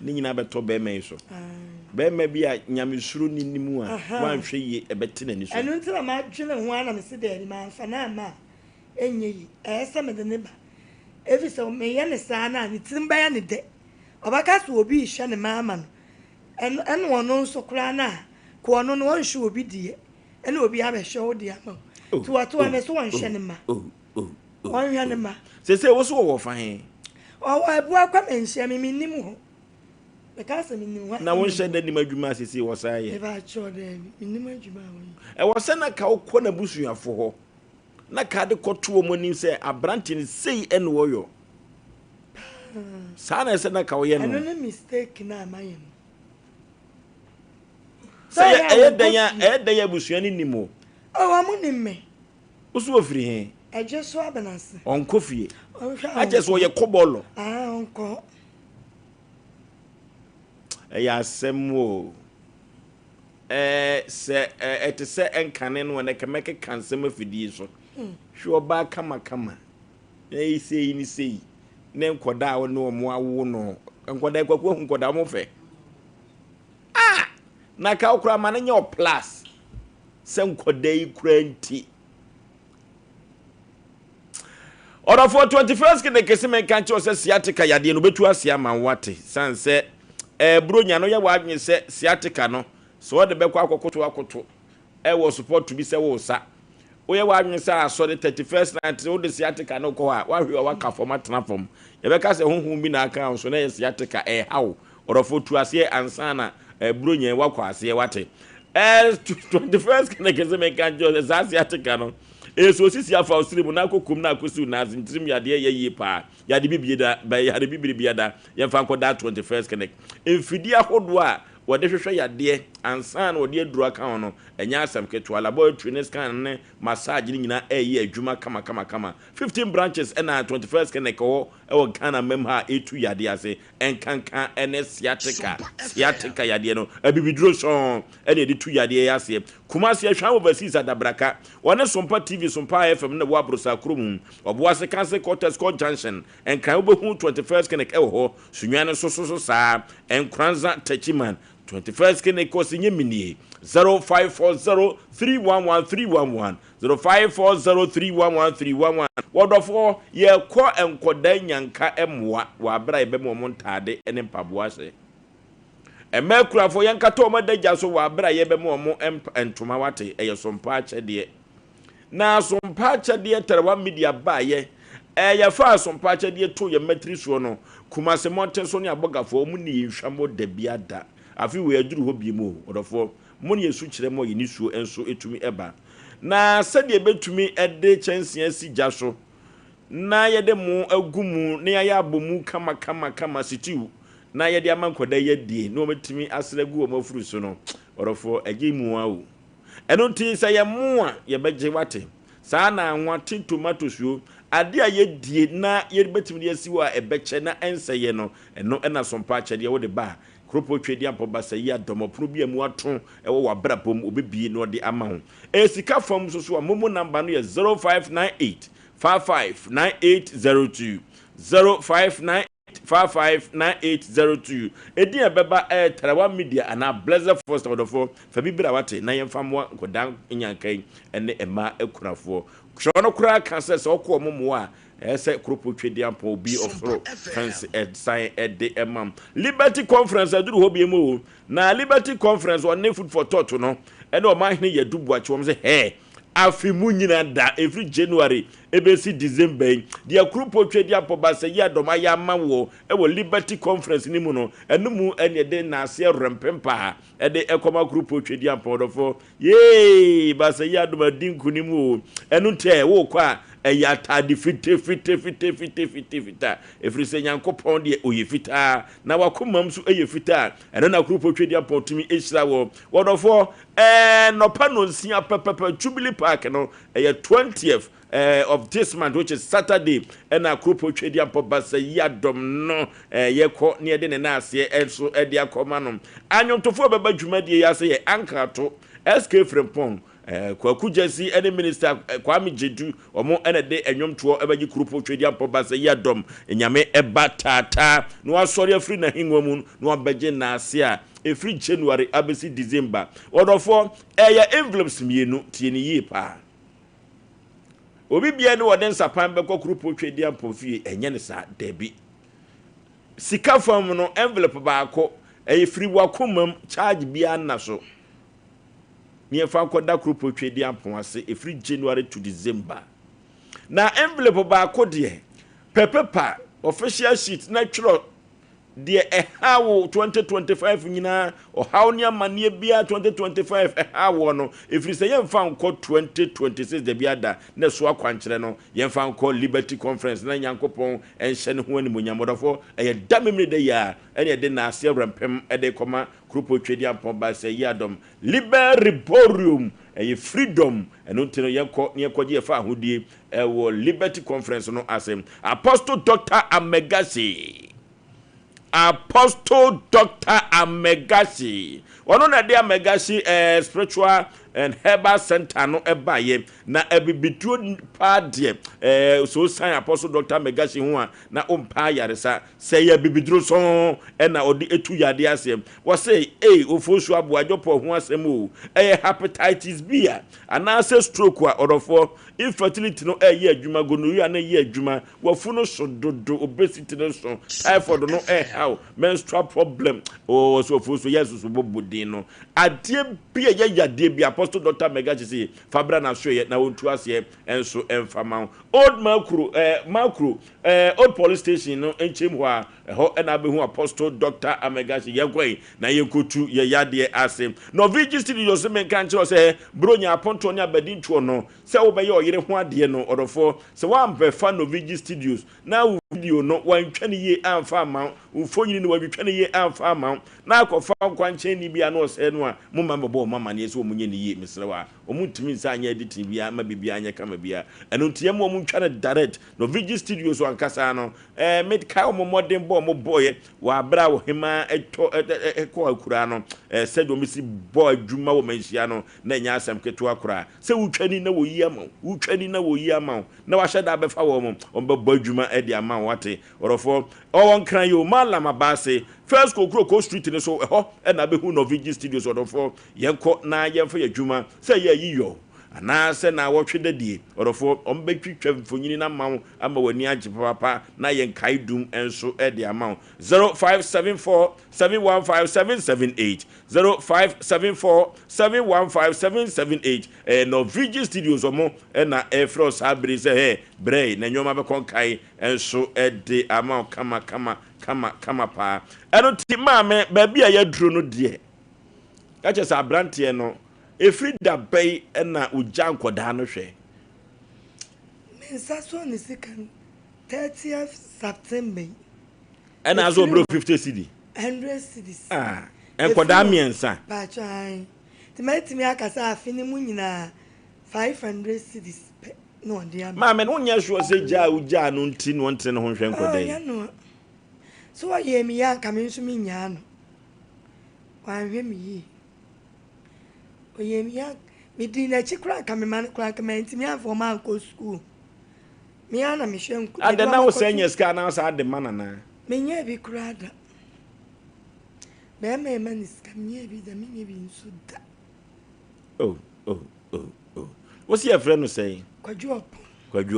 Ni nyina beto be ma iso. Be ma bi a nyamesuru ni nimu a wan hwe ye ebete na ni so. Enu ntira ma dwene ho ana me se de ma mfa na ma enye yi. Ese me de ne ba. Efi so me ye ne sa na ni timba ya ne de. Obaka so obi hwe ne mama no. En wono nso kra na ko ono no won hwe obi die. En obi abehwe wo die ama. To na so won hwe ne ma. Won hwe ne ma. Se wo so wo fa he. O ebu akwa menhia me nim ho. Because me nim ho. Na won hwe da ni madwuma asisi wo sa ye. E ba cho de me nim adwuma won. E wo se na ka wo ko na busuafo ho. na kade koto mo nim se abrante ni sei en woyo sana se na ka woye no no mistake na amaye say edanya busuani nimo amu ni me usu ofiri he eje so abenase onko fie aje so ye kobolo onko ya semo se etese enkane no na kemeke kansem afidie so hwe oba kama sei ni sei ne nkoda wo no mo awo no nkoda kwakwa nkoda mo fe na ka okura ma nye plus se nkoda yi kura nti order for 21st kene kese men kan cho se sciatica yade no betu asia man wate sanse bronya no ye wadwen se sciatica no so de bekwa akokoto wo support to be se wo sa oye wadwen se aso de 31st night wo de sciatica no ko a wa hwe wa ka form atena form ye beka se honhum bi na aka so na ye sciatica hawo order for tu asia ansana bronya wakwa asia wate 21st kene kese men kan cho se sciatica no eso sisi afa osirimu na kokum na akosu na ntrim yade ye pa yade bibieda ba yade bibieda ye fa nkoda 21st connect emfidi ahodo a wode hwehwe yade ansan na wode aduru aka no enya asem keto laboratory ne scan ne massage ni nyina eye adwuma kama 15 branches na 21st connect o Ghana memha etu yade ase enkankan ene sciatica yade no abibiduro so ene de tu yade ase Kumasi ahwan overseas adabraka wone Sompa TV Sompa FM na wo abrosa krom oboase kanse quarters court junction enkran obehu 21st connect ho sunwane so saa enkranza tachiman 21st connect kosinye minie 0540311311 0540311311 wodofo ye ko enkoda nyanka emwa wa bra ebe mo montade ene mpaboase emekurafo yankato omadaja so wa bra yebe mo entoma wate Sompa achede na Sompa achede terewa media baye ya fa Sompa achede to ye matrisuo no Kumase monte so ne abogafo mu ne hwamo da biada afi we aduru ho bi mu odofo mu ne yesu kire mo yinisuo enso etumi eba na sade betumi ede chanse asi jaso na yede mu agumu ne ya abomu kama sitiu na yede amankoda yedie no metimi asragu o mafuruso no orofo agimu awu eno ti sa ye mu a ye beje wate sa na anwa tomato suo ade a yedie na yede betimi de asiwo a ebeche na enseye no eno na Sompa achede wo de ba kropo twedi ampo basa yi adomopro bi amu ato ewo wabrabom obebie no de ama ho esika fam so amomo number no ye 0598 559802 0598559802 edi ebeba tarawa media ana blessed first of all fa bibira wate na yemfamwa kodan nyankan ene ema ekunafo hwono kura kanse se okwo momo a ese kropo twedi ampo bi of throw fence sign de emam Liberty Conference aduru ho biemu na Liberty Conference one food for thought no ene o mahne yedubu a chwom se he afi mu nyina da every January ebesi December dia kropo twedi ampo ba se ya doma ya mawo ewo Liberty Conference ni mu no enu mu ene de na ase rempempa ede ekoma kropo twedi ampo dofo ye ba se ya doma dinku ni mu enu te wo kwa eyata di fite efri se nyankopon de oyefita na wakomam so eyefita eno na kropo twedi ampo tumi ehira wo wodofo no panonsia pepepe Jubilee Park no 20th of this month, which is Saturday, and a kropo twedi ampo basa yadom no yeko ne de ne na ase enso e dia komanum anyomtofo beba dwumadi ya se ye anka to SK Frempong kwaku jesi any minister Kwame Jedu omo ene de enwomto ebaji kropo twedi ampo basa yadom enyame eba tata no asori afri na hinwomu no abaje na ase a every January abesi December odofo eya envelopes mienu tieni yi pa obi bia ne woden sapan bekọ kropo twedi ampo fie enye ne sa debi sika fam no envelope baako free wakomam charge bia na so ne fa koda kropo twedi ampo ase every January to December na envelope baako de pepepa official sheet na twro de ehawo 2025 nyina o hawo ne amane bia 2025 ehawo no efiri se yemfa nko 2026 de bia da na so akwankyere no yemfa nko Liberty Conference na Nyankopɔn enhye ne ho animonyamodofo eye da memre de ya ene de na ase rampem ede koma krupo twedi ampon ba se yadom Liberium eye freedom eno ntino yekɔgye yefa ahodie wo Liberty Conference no asem Apostle Dr. Apostle Dr. Amegasi. Ono na dia Amegasi spiritual and herbal center no ebaye na ebibitro pa de so sign Apostle Dr. Amegasi ho a na ompa yaresa say ya bibidro so na odi etu yade asem wo say Oforisuo Aboagye po ho asem o hepatitis B ana say stroke a odofo infertility no ye adwuma gonorrhea na ye adwuma wafu no so dodo obesity no so typhoid no how menstrual problem so Oforisuo Jesus bobodin no ade bia yade bia Apostle Dr. Amegasi say fabra na so ye na wontu ase enso emfama old macro old police station no enchem ho a ho na be hu Apostle Dr. Amegasi yegwai na yekotu ye yade ase no vigil studio so men kan kire say bronya aponto nya badintuo no say wo be ye oyire ho ade no odofo say wan be fa no vigil studios na video no wan twani ye amfa ma ufonyini ni wan twani ye amfa ma na akofa kwanche ni bia no say no a mumma mbo mama ne so munye ni ye misrewa omuntimi nsa anya editing bia ma bibia anya kama bia eno ntie mo muntwane direct no vigil studios wan kasa no medical mo modern bo mo boy wa bra wo hema eto ko akura no said omisi boy adwuma wo manhia no na nya asem keto akura se wutwani na wo yi ama na wa hyeda befa wo mo ombe adwuma e di ama wate orofo won kran yo malama base first ko street ni so ho na be hu no vigil studios orofo yenko na yemfa adwuma se ye yiyo ana se na wotwe dadie orofo ombetwitwa mfonyini na mawo ama wani agye papa na yen kaidum enso e de ama 0574715778 0574715778 no vigil studios omo na efros abri se bre na nyoma be konkai enso e de ama kama pa eno ti maame ba bia ya duro no de ka che sa brante no Efrida bay na ujan koda no hwe. Mensaso ni sikan 30th September. And azo bro 50 cedi. 100 cedis. Koda miensa. Ba try. Timatimi akasa afini mu nyina 500 cedis. No dia. Ma me no nya sure say ja uja no nti no nti no ho hwe koda yi. So wa ye mi ya kaminsu mi nya no. Wa hwe mi yi. Oyemia mi di na chikra kameman kra kamenti mi afọ ma ko school mi ana mi hwe nku ade na wo senya ska na sa ade mana na me nya bi kra da be me man ska mi nya bi da mi nya bi nsu da oh what's your friend no say kwaju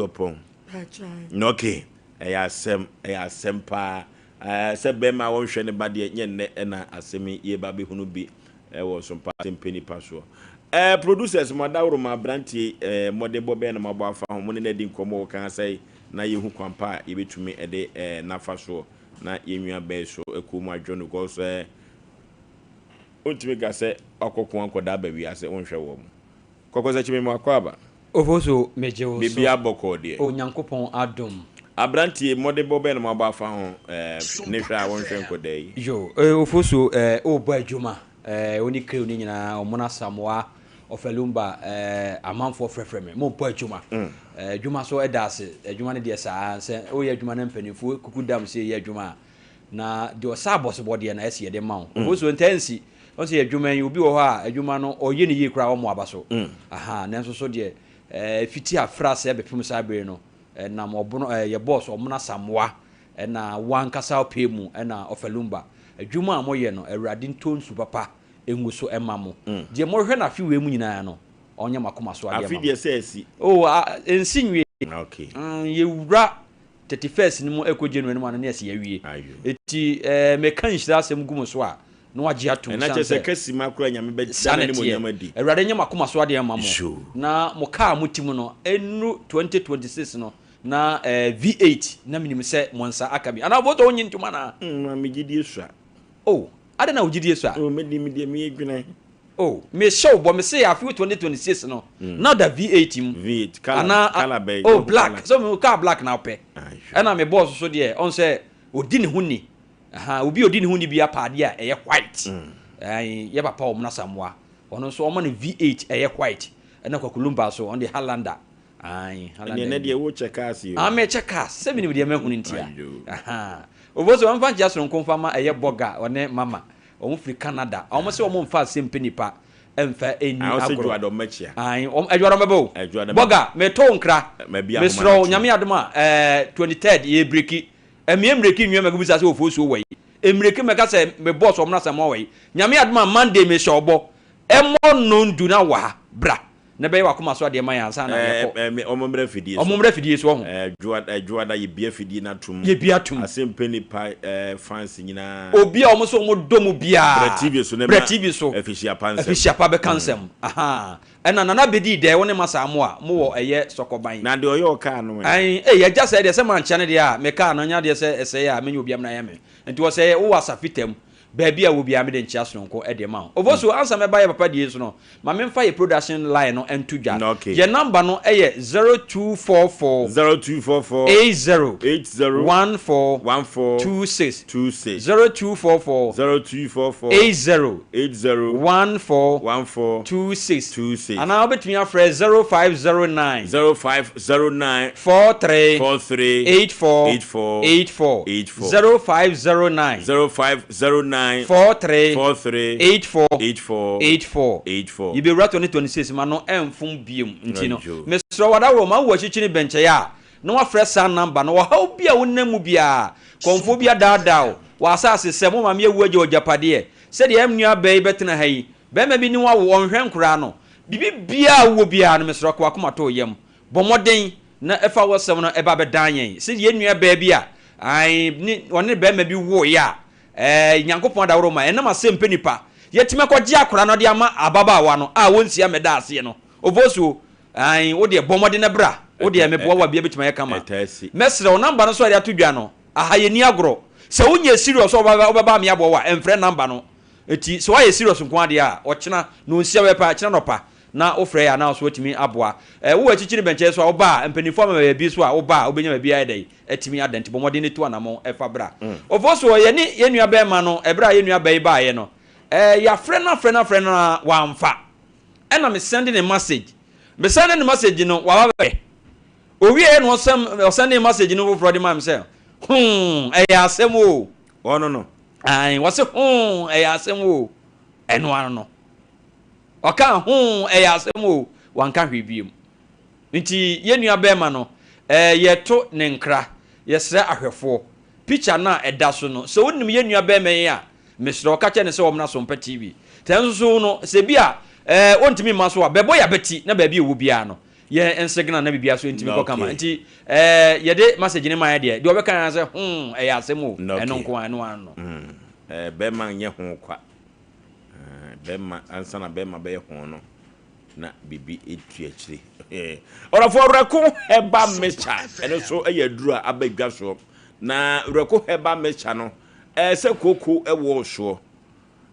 opon no okay asem pa se be ma won hwe ne bade nye ne na asemi ye ba be hunu bi was Sompa Mpe Nipa so producers madawro ma branti modern bobe na mabo afa ho ne di nkomo kan sai na yehu kwampa ye betumi ede nafa so na yenwa be so ekomu adwono go so ontimi ga se akokon akoda ba wi ase onhwe wo mo kokoza chimi mo akwaba Ofoso meje wo so bibia boko de onyankopon adom abranti modern bobe na mabo afa ho ne hwa wonhwe nkoda yi yo Ofoso obo adwuma oni kre oni nyina omona samwa ofalumba amanfo frefreme mo po adwuma adwuma so edase adwuma ne de saa se oye adwuma na mpanifo kukudam se ye adwuma na de osabos bode na ese de mawo Ofoso intensi o se adwuma yi obi wo ho a adwuma no oye ne yi kra wo mo abaso aha nanso so de fiti afrase bepem sabre no na mo bono ye boss omona samwa na wankasa opemu na ofalumba adwuma amoye no awurade ntonsu papa enguso emamo de mo hwe na fiwe mu nyina no onye makoma so ade afi de sesi ensinwe okay ye wura 31st ni mo ekoje no ma no na ese yawie eti mekan hira asem gumu so a no wagye ato na chese kasi makura nyame be dana ni mo nyama di awurade nya makoma so ade emamo na mo ka mutim no enu 2026 no na V8 na minim se monsa akabi ana voto onyi ntuma na me gidi esua oh ada na ogidi esua oh me edwina oh me show bo me say afi 2026 no now the V8 V8 color bay oh black so me car black na ope ana me boss so de on say odi ne ho ni obi odi ne ho ni bi apade a eye white ye papa o mna samwa ono so o ma ne V8 eye white ana kwakulumba so on the Highlander Highlander ne de wo checkers yo me checkers se me ne de mahunu ntia oboso am fan jaso nkonfama eye boga one mama o free Canada o mo se o mo mfa Asem Mpe Nipa emfa eni agro adwaro mebo boga me to nkra me sro nyame adoma 23rd ye breki emreki nwe megubisa se Oforisuo wai emreki meka se me boss o mna se mo wai nyame adoma Monday me shobo emo no ndu na wa bra na be wa kuma so de man ansa na yeko omomre fidie so ho juada ye bia fidie na tum Asem Mpe Nipa fans nyina obi a omo so mo domu bia TV so efisia pa be kansem ena nana bedi de woni masamo a mo wo eye sokoban na de oyo ka no ya just say de se man chane de a me ka no nya de se ese ya me obi am na ye me enti wo say wo wasafitem baby a will be amid in Chasronco at the amount. Ovoso answer me by a papa dies no. My men fire production line no and 2 jan. Okay. Your number no 0244 80 14 26 0244 80 14 26. And I'll bet me a phrase 0509 43 84 0509 43 84 you be right on 26 man no enfun biom ntino mesro wada wo ma wo chichini benche ya no wa fresh number no wa ha bia wonnamu bia konfo bia daadao wa asase se mo ma me ewu aje ojapade se de amnua bai betena hayi be ma bi ni wa wo onhwe nkura no bibi bia wo bia no mesro kwa kuma to yam bomoden na efa wo sem no eba be danyen se de nua bai bia ai ni woni be ma bi wo ya nyankopon da woro ma enam Asem Mpe Nipa yetime kogye akora no de ama ababa wa no a wonsia meda ase no Oforisuo wo de bomode ne bra wo de meboa wa bia betima yekama mesre o number no so ade atodwa no ahayeni agro se wonye serious obaba me abo wa emfre number no eti so waye serious nko ade a ochena no nsia we pa achena no pa na ofre ya na so wetimi aboa wo achichiri benche so oba mpanifo ma bi so a oba obenya ma bi ayedai etimi adenti bomode ne tu anamo efa bra Oforisuo ye nua ba ma no ebra ye nua ba ba ye no ya frɛ na wa mfa ena me send a message no wa ba owie no send a message no for the man say ya asem o no wa say ya asem o eno ano no oka ya asem o wanka hwebiem nti ye nua ba ma no ye to ne nkra ye sra ahwefo picture na eda so no so wonim ye nua ba ma ya mesro ka che ne se womna Sompa TV tenso no se bia ontimi maso a bebo ya beti na ba bia wo bia no ye ensignal na bibia so ntimi ko kama nti ye de message ne ma ya de obeka ya se ya asem o eno nko anu ano be ma nye ho kwa be ma ansa na be ma be ho no na bibi etu akire ora for reko heba mecha eno so eyadura abadwa so na reko heba mecha no se koko ewo so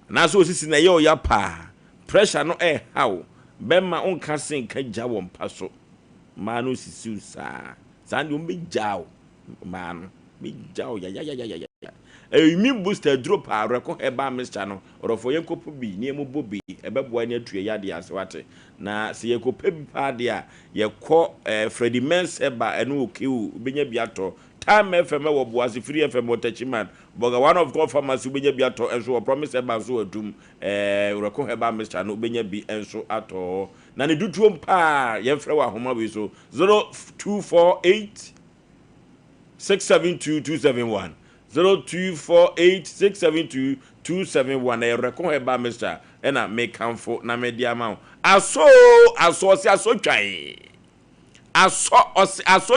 na so osisi na ye oya pa pressure no how bema onka sen ka gya wo mpa so ma no sisi sa ndi o be jawo ma no be jawo ya mi booster drop a reko heba mixture no orofo yenkopo bi ne emo bi ebeboa ne atue ya de asewate na se yekopa bi pa de a yekọ Freddy Menseba eno okiu benya bi ato Time FM wo Boase Free FM Otachiman boga one of God pharmacy benya bi ato enso promise eba so adum reko heba mixture no benya bi enso ato na ne dutuo mpa ye frɛ wa homa bi so 0248 672 0248672271 reko heba mixture ena make camfo na media ma aso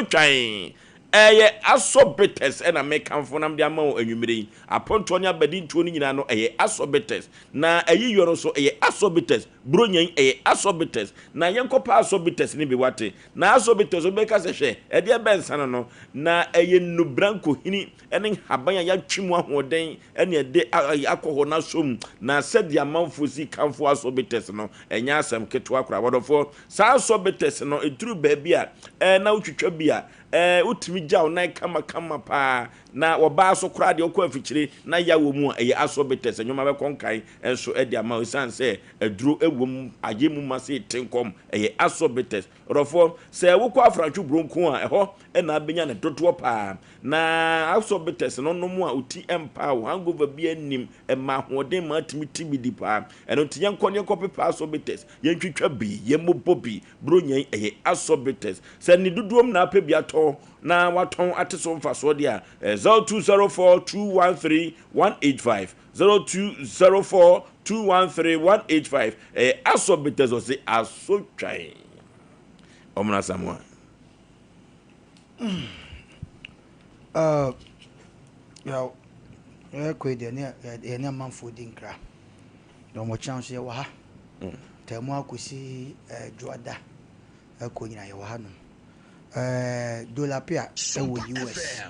twan asobites na mekamfo nam de ama anwumire aponto nya badi ntuo ni nyina no asobites na ayiyo no so asobites bronyan asobites na yenkopa asobites ni bi wate na asobites obeka se hwe ede bensan no na nubranko hini ene haban ya twimu ahoden ene ede akoho na som na sede amanfo si kamfo asobites no enya asem keto akora wodofo sa asobites no eduru ba bia na utwitwa bia utimi jaw na kama pa na oba so kora de okọ afikyire na yawo mu asobites nyoma be konkan enso ede ama osan se eduru ewom agemu mase tenkom asobites rofo se wokọ afranchu bronko a eho na abenya na dodo pa na asobites no mu a uti empower hangover bi anim ma hoden ma timi tibidi pa eno tiyan konye kopepa asobites yentwitwa bi yemobobi bronyan asobites se ni duduom na apɛ bi ato na waton ateso mfaso dia 0204213185 0204213185 asobites o se asotwan omna samwa yaw ko de ne manfo dinkra do mo chance ye wa ha temu akosi joada ko nyina ye wa ha no dollar pia ewo US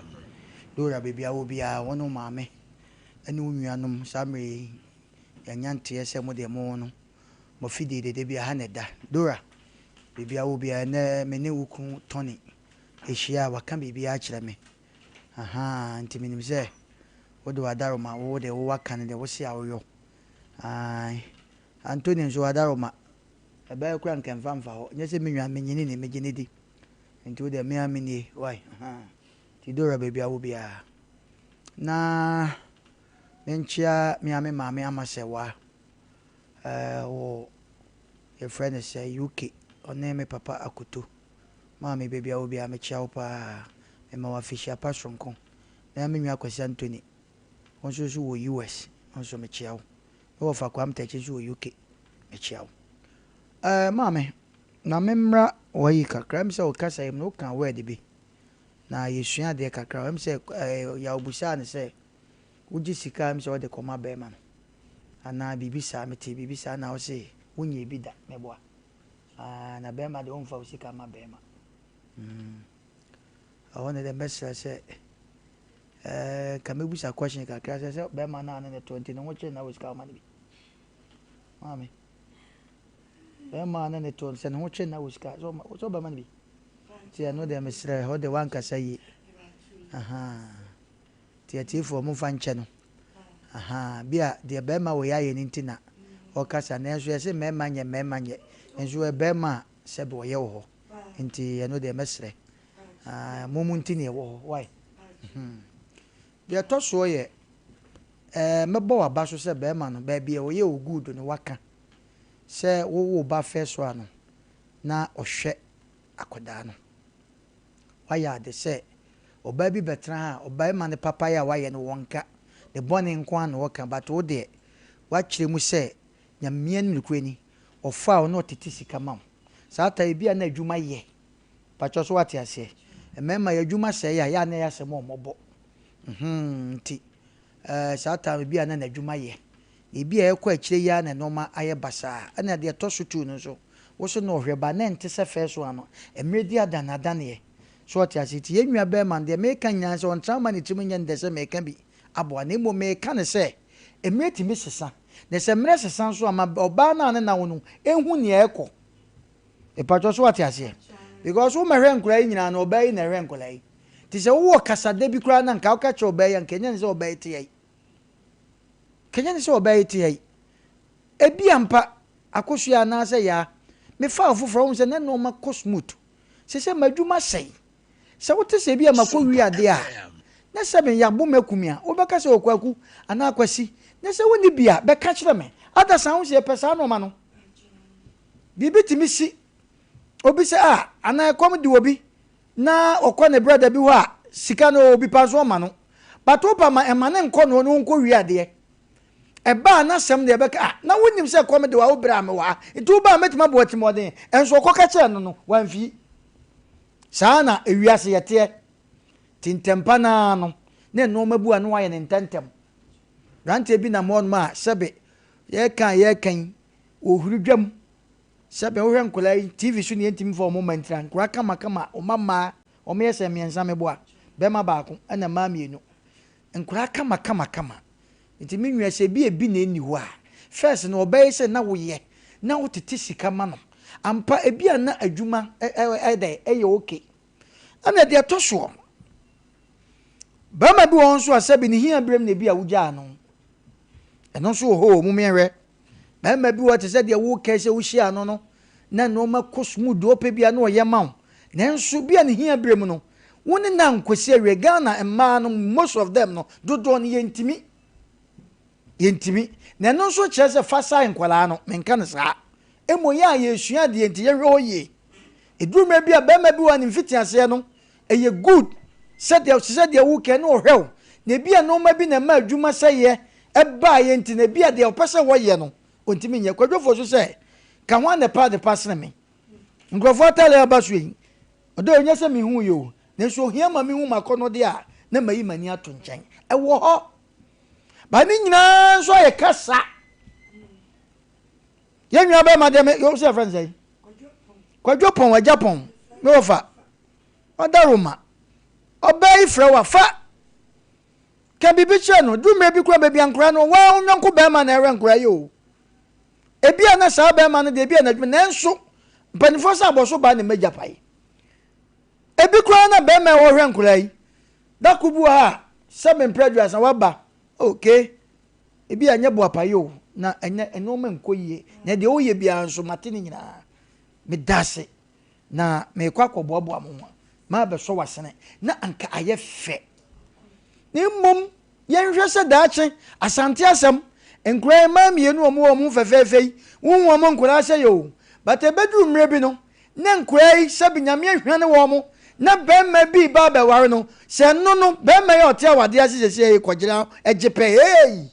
dollar baby awo bia wono maame ene onnuanom samre yanyante ese mo de mo no mo fide de bia ha ne da dollar baby awo bia na mene wuku toni ehia waka baby a kire me aha nti minim se wodo adaroma wo de wo waka ne de wo sia wo ai Anthony nso adaroma ebe kura nkemfa mfa ho nyese menwa menyini ne megine di nti de me amini why ti dora baby awo bia na menchia me ame maame amasewa wo your friend say UK one me papa akuto maame baby awo bia me chia pa me ma wa fisha pa sonko na menwa kwasi Anthony onso so wo US onso me chia wo fa kwam techi so wo UK me chia maame na memra wayi kakra mi se o kasa yim no kan word bi na yesua de kakra mi se ya obusa ne se uji sika mi se o de koma be ma ana bibisa meti bibisa na o se wunye bi da meboa na be ma de on fa o sika ma be ma I want the message say kamebusa question kakra se be ma na ne 20 no che na o sika ma bi mami na ne to se no che na wuska so ba man bi ti no de mesre ho de wan ka sai ti fo mo fa nche no bia de be ma wo ya ye ntina o kasa na enso ye se me manye enso e be ma se bo ye wo nti no de mesre mo mu ntini ye wo why bia to so ye mebo wa ba so se be ma no ba bia wo ye o good no waka se wo ba feso ano na ohwe akoda no waya de se oba bi betra ha oba ma ne papa ya waye no wonka de bone nko an wo kan but wo de wa kire mu se nyamia nukweni ofa no tete sika mam saata bia na adwuma ye pacho so wate ase emema ya adwuma se ya na ya se mo mobo nti saata bia na adwuma ye ebi ekwa akire ya na noma aye basa ana de to so tu no so wo so no hweba na ente se fe so ano emredi adanada ne so ati asiti yenwa be man de me kan nyan so ontrama ne timu nyan de se me kan bi abo na mo me kan se emreti me sesa de se mre sesa so ama oba na ne na wonu ehu ne ekọ e patcho so ati ase because wo mahwe nkura nyina na oba yi na hwe nkura yi ti se wo kasa de bi kura na nka wo ka che oba yi nka nyan se oba yi ti yi kenya ni se obayi ti yi ebi ampa akosu ya na se ya me fa ofoforo wo se ne no ma cosmut se madwuma sei se wote se bi amako wi ade a na se me ya bo makumia wo beka se okwaku ana akwasi na se woni bia beka kire me ada san wo se pesa no ma no bibi timi si obi se ana ekom di obi na okọ ne brother bi ho a sika no obi pa so ma no but opa ma emane nko no nko wi ade eba na sem de beka na wonim se kom de wa obra me wa itu ba metima bo timodin enso okoka kire no no wanfi saa na ewiase yete tintempa na no na no mabu anu aye ne ntentem rante bi na mo ma sebe ye kan ohuru dwam sebe wo hwen kola TV so ne ntim for moment ran kura kama o mama o me yese miensa mebo a be ma baako na ma mienu nkura kama nti menwa se bi ebi na eni ho a first no obey se na wo ye na wo tete sika ma no ampa ebi ana adwuma eye okay ana de atoso ba ma bi won so asabi ni hia brem na bi a wugya no eno so ho mu menwe ba ma bi wo te se de wo kese wo hia no na no ma kosmu do pe bia na oye ma na enso bia ni hia brem no woni na nkwesi awe Ghana emma no most of them no dodo no yentimi na no so kyerese fasa nkwala no menka ne saa emoye a yesua de enti ye hwe eduruma bia ba ma bi woni mfitiase no eye good said the wo ke no hwew na bia no ma bi na ma adwuma seye eba ye enti na bia de opese wo ye no ontimi nye kwadwofo so se ka ho na pa de pasna me ngrofo tale abaso yi odo onye se mi hu yo na so hia ma mi hu makono de a na mayi mani ato nchen e wo ho ba ni nyina so ye kasa ye nwa ba ma de me yo se friends aí kwadwopon wa japon me ofa odaruma obey frewa fa ka bibi che no dume bi kura bebi ankura no wa onyanko be ma na ere ankura yo ebi ana sa be ma no de ebi ana dwuma nanso mpanifo sa aboso ba ne magyapai ebi kura na be ma wo hwe ankura yi da kubu ha sebe mpredua sa waba okay ebi anya bo apayo na eno ma nkoyie na de oye bia nso matini nyina me dase na me kwa koboabo amwa ma be so wasene na anka aye fe ni mum yenhwe se daache asante asem enkura ma mienu omu fefefei wonwo mo nkura se yo but ebedu mre bi no na nkura yi se binyame hwane wo mo na bemma bi ba be ware no se no bemma ye ote awade asese ye kogira ejepe hey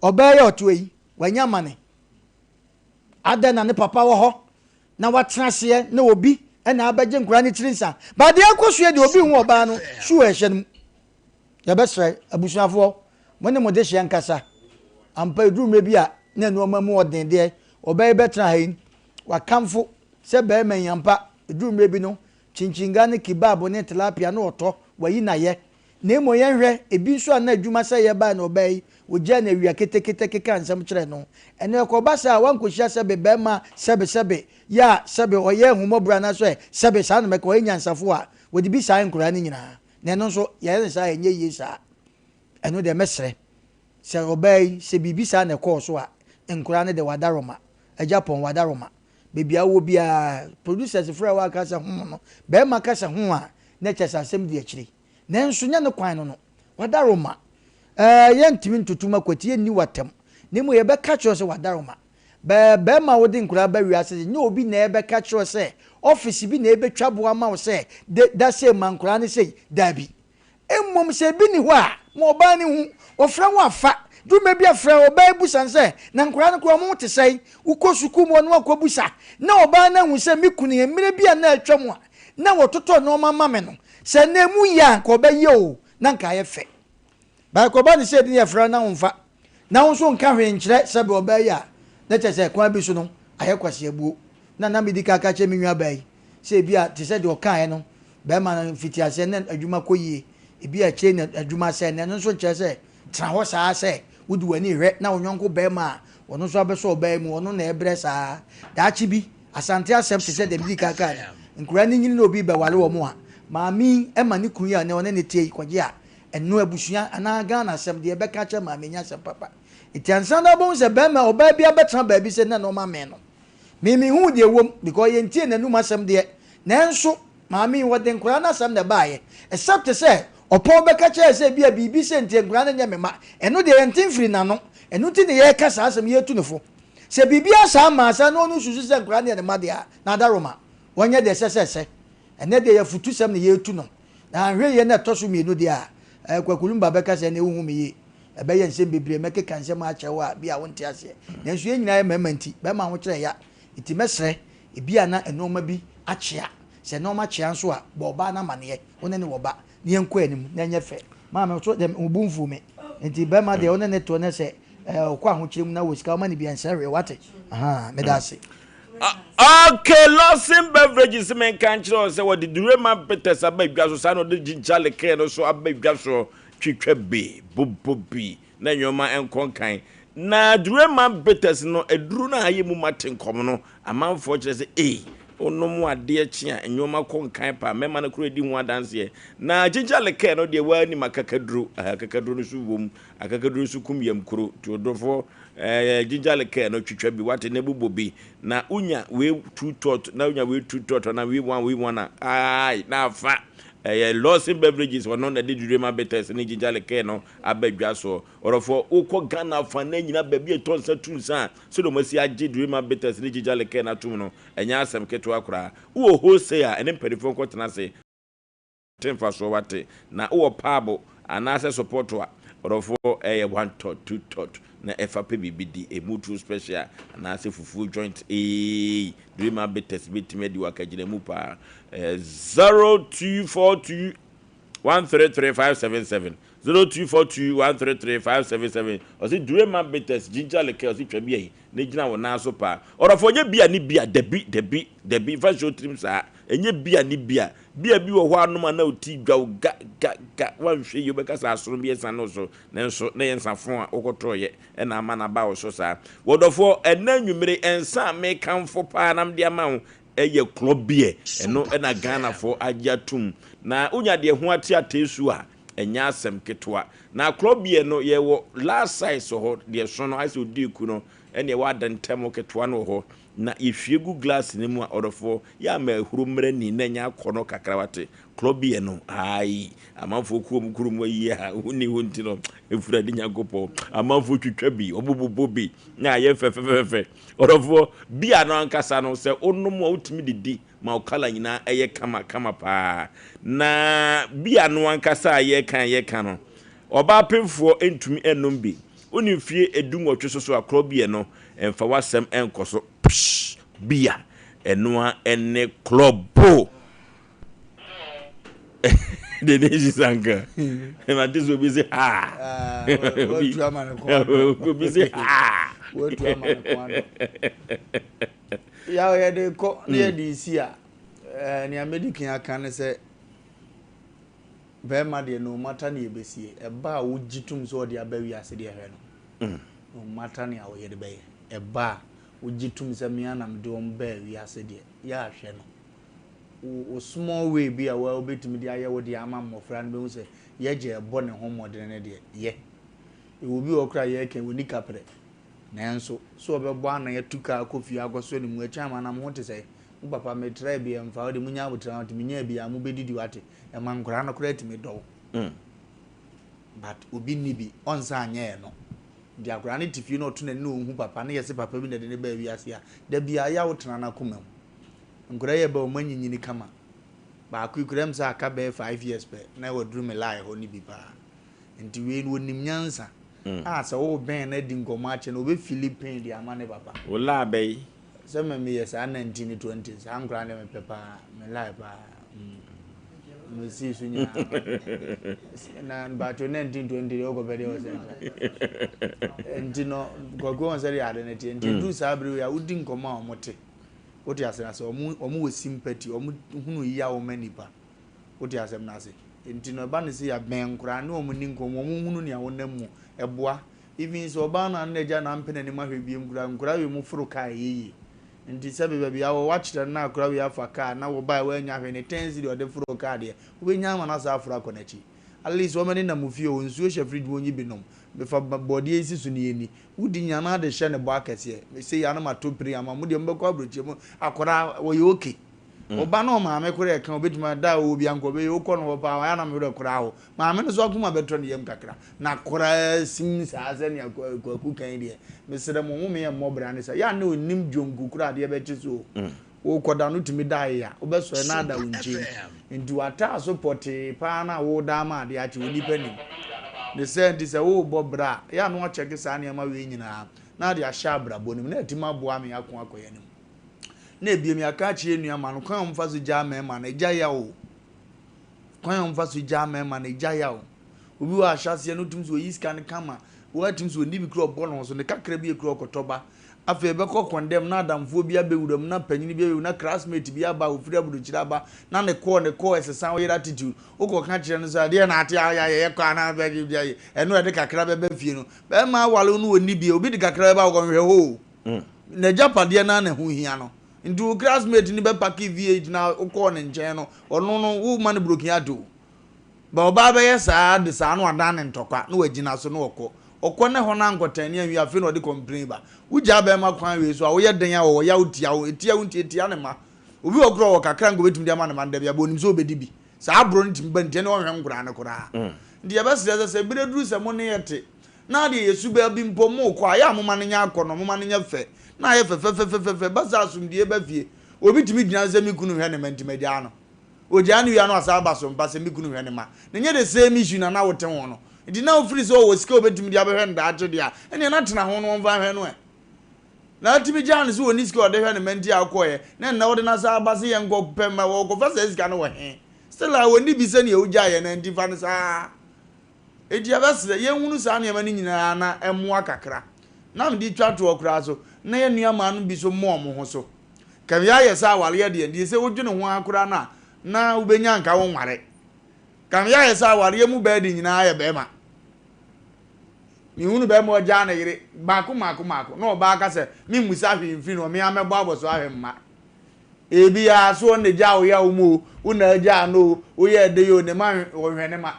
obaye oto yi wanya mane ada na ne papa wo ho na watrase na obi na abaje nkura ni tirinsa ba de akosue de obi hu oba no su ehye ya besre abusuafo woni mo de hye nkasa ampa edurumre bi a na no mamu odin de obaye betra hayin wakamfo se be man yampa edurumre bi no chinchinga ne kebab ne tilapia no oto wayi na ye na emo yenhwe ebi nso ana adwuma se ye ba na obayi ogya na wia ketekete kansam kire no ene ekobasa wankohia se be ma sebe ya sebe oye humobra na so sebe sa na meko enyansafo a wodi bi sa nkura ni nyina na no so ye ne sa enye yesa eno de mesre se obayi se bibi sa na ko so a nkura ne de wadaroma ajapon wadaroma bebia wo bia producers fra wa kasa ho no be ma kasa ho a na chesa asem di akiri nanso nya ne kwan no wadaroma yentimi ntutuma kwati ye ni watem ne mu ye be ka cho se wadaroma be ma wo di nkura ba wi ase nya obi na be ka cho se office bi na ebe twabo ama wo se da se mankura ne se dabi emmom se bi ni ho a mo ba ni hu ofra wo afa dume bia fra oba busa nse na nkura no kro mo te sei ukosuku mo no akobusa na oba na hu se mikunu ye mire bia na atwam a na wototo no mama me no se na mu ya ko ba ye o na nka ye fe ba ko ba ni se din ye fra na wonfa na won so nka hwe nkyere se be oba ya na che se kwa bi so no aye kwase abuo na medika ka che menwa ba yi se bia te se de o kan ye no ba ma na fitiase na adwuma koyie e bia che na adwuma se na no so che se tra ho saa se wudi wani hwe na onyonko be ma ono so abeso oba mu ono na ebre saa daachi bi asante asem te se de medika ka nkura ni nyini na obi be wale wo mu a maami e ma ni kun ya ne one ne tie kwaje a eno abusua ana Ghana asem de be ka che maami nya asem papa itiansa na bon se be ma oba bia betra ba bi se na no ma me no mimi hu de wom because ye ntie nanu masem de nanso maami wo de nkura na asem de baaye except say opo be ka che se bia bibi se ntie nkura na nya me ma eno de yentin firi na no eno ti ne ye ka sa asem ye tu ne fo se bibi asa ma asa no nu susu se nkura ne ma de a na daroma wonye de sesese ene de ye futu sem ne ye tu no na hwe ye na toso mienu de a kwakulumba be ka se ne hu me ye ebe ye nsem bebre meke kan se ma chewa bia wonte ase na nso ye nyina ye mamanti be ma ho kire ya iti mesre ebia na enoma bi achia se no ma chia nso a bo ba na mane ye wona ne wo ba ni enko anim na enye fe ma me so dem ubunfu me enti be ma de one ne to ne se okwa ahokyerem na wo sika ma ne bi ansere wate me da se okay Lawson beverages men kan chiro say what the Durema Peters abadwa so sa no de ginchale ke no so abadwa so twetwa be bobobi na nyoma enkonkan na Durema Peters no eduru na aye mu matenkom no amanfo kire say onomu ade chi a nyoma konkan pa mema na kuro di hu adanse na ginchale ke no de wani makakaduru akakaduru no su wom akakaduru su kumyam kuro tudofo ginjale ke no twetwa bi wate ne bubobi na unya we two tot na unya we two tot na we one na ai na fa Lawson beverages were not the Durema Peters ni ginjale ke no abadwa so orofo ukọ Ghana fa na nyina ba bi etonsa tunsa so do masi age Durema Peters ni ginjale ke na tum no enya asem keto akora wo Osei Yaw ene mpedifo kwotena se temfa so wate na wo pabo anase support wa orofo one tot two tot na FAP BBD a mutual special na se fufu joint Durema Peters bitime di wakagire mu pa 0242 133.577 0242 133.577 osi Durema Peters ginjale ke osi twa bia ne gina wona so pa orofo nye bia ni bia debi fa show trim sa enye bia ni bia bi wo ho anoma na oti dwa ga wan hwe yo beka sa asoro bi ensa no so nenso na yensa fon a okotoye e na ama na ba wo so sa wodofo ena nwumire ensa me kanfo pa nam de ama wo eye klobie eno na Ghana fo agiatum na unya de ho atiatesu a enya asem ketwa na klobie no ye wo last size ho de so no ase odi ku no ene wa dantem ketwa no ho na ifiegu glass ni mu orofo ya ma ehuru mre ni na nya akono kakrawate klobie no ai amanfo kuom kurum yi ha uni wonti no efura di nyagopo amanfo twetwa bi obububo bi na ye fefefefe orofo bia no ankasa no se onum a utimi didi ma okala nyina eye kama pa na bia no ankasa ye kan no oba pemfo entumi enum bi oni fie edum otwe so akrobie no emfa wasem enkoso bia enua ene klobo de neji sanka ma dizo bizi what you amana ko bizi what you amana ko ya de ko ne di si a ni amedikin aka ne se be ma de no mata ne ebesie e ba wo gitum so de abawi ase de hwe no no mata ne awo ye de be e ba wo gitum se me anam de on ba wi ase de ya hwe no o small way bi a wa obetimi de aye wo de ama mmofra no be hu se ye je ebo ne ho modene ne de ye e wo bi okra ye ken woni kapre nanso so obebo ana ye tuka kofi agoso ni mu acha mana mo te se papa me try bi emfa wo de munya abotra wo minya bi amu bedidi wate e man kora na kora timi do but obi ni bi onsa anya no dia kora ne tifi no to na no hu papa ne yese papa bi na de ne ba wi ase a da bia ya wo tena na komam nkora ye ba o manyinyini kama ba akukurem sa aka be 5 years pe na wo drum lie ho ni bi pa nti we no nim nyansa sa wo ben na di ngoma che no be Philippine di amane papa wo la be se me yes 1920s ankora ne me pepa me lie pa me si sunya na ba to 1920 ogo be de o se nti no gogo on se ya de ne ti nti du sa bri ya udi ngoma o mote oti asem so omu we sympathy omu hunu Yaw Menipa oti asem na se enti no ba ne se ya ben kura na omu ni nkom omu hunu ne awonam eboa even so ba na nneja na mpene ne mahwe biem kura we mu furu kai yi enti sabe ba bia wo wachira na kura we afa ka na wo ba we nya hwe ne tenzi de ode furu ka de we nya ma na sa afura konachi at least wo mani na mu fie o nsuo hye fridge wonyi binom be fa body esi su ne ni wudi nya na de hye ne bo akese me se ya na ma topiri ama mu de mbekọ abrochie mu akora wo ye okay oba na o ma me kora e kan obetuma da obi anko be okọ no pa wa na me de kora ho ma me no so akuma betro ne yem kakra na kora sim sa ze ne akwaku kan de me se de mo me mo bra ne sa ya na onim jongu kora de be chi so wo koda no timi dai ya obeso na ada unji ndu ata so poti pa na wo da ma de achi oni pani the send is a wo bobra ya no check sa na ma we nyina na de ahya bra bonim na atima boa me akon akoye nim na ebiem ya ka chi enu ama no kan mfa so ja ma na ja ya o kwan omfa so gya mema na gya ya o obi wa ahyase no tum so yi scan kama wo tum so ni bi kro bɔ no so ne kakra bi ekro kotoba afa be kɔ condemn na adamfo bi abewuram na panyini bi na classmate bi aba ofiri abudukyira aba na ne kɔ esesa wo yera attitude wo kɔ ka kyerɛ no so ade na ate ya ye kɔ na be bi ya eno e de kakra be fie no be ma wale no oni bi obi de kakra ba wo hwe ho na japade na ho hia no ndu classmate ni be paki V8 na ukọ ne nchen no onu no wo man broken ado ba oba be yesa de sa no adan ne ntokwa na wagina so no okọ ne ho na nkotan ne awi afi no de complain ba uja be ma kwan we so a wo ye den ya wo ya utia ne ma obi okro wo kakra ngo betum de ma ne manda bia bonim so obedi bi sa abro ntim ba ntie ne wo hwe ngura ne kura ndi ya bese se bire duru se mo ne yete na de yesu ba bi mpo mo kwa ya mo ma ne nya akọ no mo ma ne nya fe na ye fe basa asumdie ba fie obi timi gyina se mi kunu hwe ne mentimadi ano oja ne wi ano asa ba so mpa se mi kunu hwe ne ma ne nye de same issue na wote ho no ndi na ofiri so wo sika obetimi dia be hwe nda age dia ene na tena ho no mva hwe no e na timi jan so oni sika ode hwe ne menti akoye na wo de na sa ba se ye ngo pema wo ko fa se sika no wo he still a woni bi se ne oja ye na ndi fa ne sa edia ba se ye hunu sa na ye ma ni nyina na emu akakra na mdi twa to okra so na ye nua ma no bi so mo ho so kam ya ye sa wale ye de ndi se wodwene ho akra na ubenya nka wo nware kam ya ye sa wale ye mu ba de nyina ye be ma mi hunu be mo ja na yire mako no ba ka se mi musa hwe mfi no mi amebo aboso ahwe mma ebi ya so ne ja wo ya umu una ja no wo ye de yo ne ma wo hwe ne ma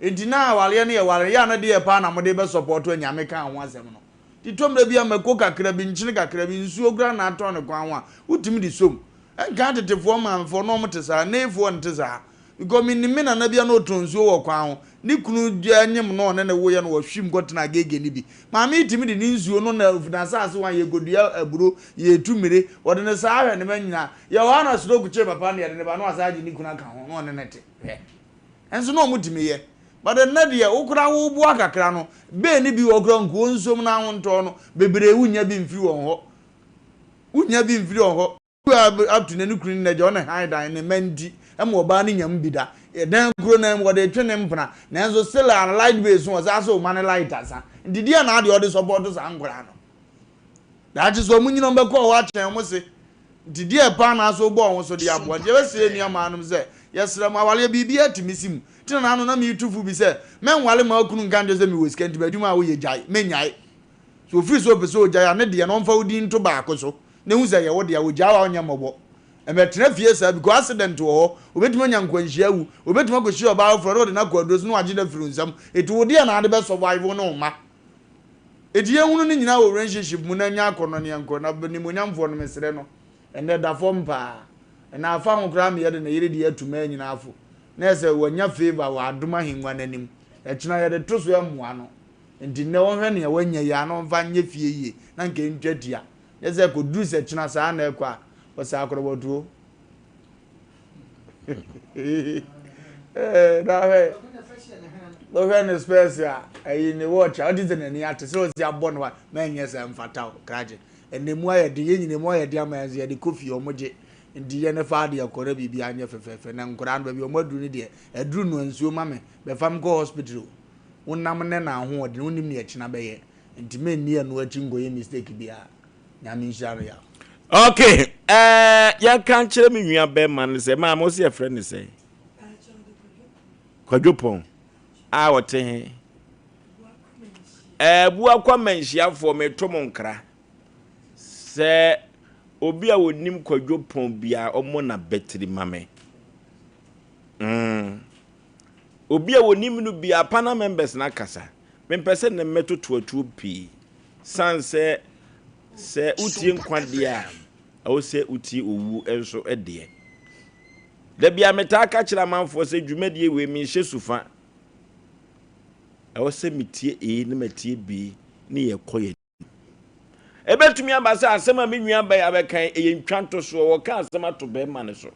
edina wale ye ne ye wale ya na de ye pa na mo de be support anyame kan ho asem no titomre bia mako kakra bi nchine kakra bi nsuo gra na ato ne kwan ho a utimi di som enka tetefo manfo no motesa na efo ntesa because mi na na bia no to nsuo wo kwan ho ni kunu anyem no ne wo ye no wo hwim gotena gege ni bi ma mi itimi di nsuo no na sase wan ye godua aburo ye tumire wo de ne sa ahwe ne manyina ye wa na soro kuche papa ne ye ne ba no asaje ni kuna kan ho no ne nete enso no mutimi ye but the nadia ukura wo bu akakra no be ni bi okura nko nsom na ho nto no bebre wunya bi mfiri won ho wunya bi mfiri won ho up to ne kunu na je on high dan ne mandi e mo ba ni nyam bida e dan kuro na mo de twene mpna na enso still an light base so so man light asa ndidi na ade ode support so angura no that is so munyino mbeko wa chen mo se ndidi e pa na so bo won so de abo je be se nia manum se yesra ma wale bibi atimisim tina na no na mi tufu bi se men wale ma kunu ngande se mi wosika nti baduma wo ye jai menyai so free so be so jai na de no mfa odi nto ba akoso ne hu se ye wo de wo jai wa onya mobo e metre fie sa because accident wo obetuma nya nkwanhia wu obetuma ko hia oba afro de na kwadros no age na firu nsam etu wo de na ade be survive no ma edie hunu ni nyina wo relationship mu na nya akono ne yanko na ni monyamfo no mesere no ene da fom pa na afa ho kra me ye de na yire de atuma nyina afo na se wonya favor wa adoma hinwa nanim e kina ye de toso ya mua no ndi ne wo hwe ne wanya ya no mfa nye fie yie na nke ntwatia ye se ko du se kina sa na ekwa wasa akrobotuo da he lo hwe ne special ayi ne watch how did the ni ate so si abon wa na nye se mfata kraje enemu aye de ye nyine mo aye de amaze ye de kofi omoje ndi ye ne fa de akora bibi anye fefefe na nkora ndo bi omadu ni de eduru no nsuo mame be fam go hospital wonnam ne na ho ode wonim ne akina be ye ndi me ni anu achi ngoye mistake bia nyame nshare ya okay ya kan kire me nua be man se ma mo se friend se kwadwopon a wote he bu akwa manhia me to monkra se obi a wonim kwadwopon bia omo na betri mame obi a wonim no bia pana members na kasa me pese ne metoto atu pi sanse se utie nkwade a o se utie owu enso ede da bia metaka kira manfo se dwumadie we mi hye sufa o se mitie ne matie bi ne ye koye ebetumi abasa asema me nua ba ya bekan eye ntwanto so wo ka asema to be ma ne so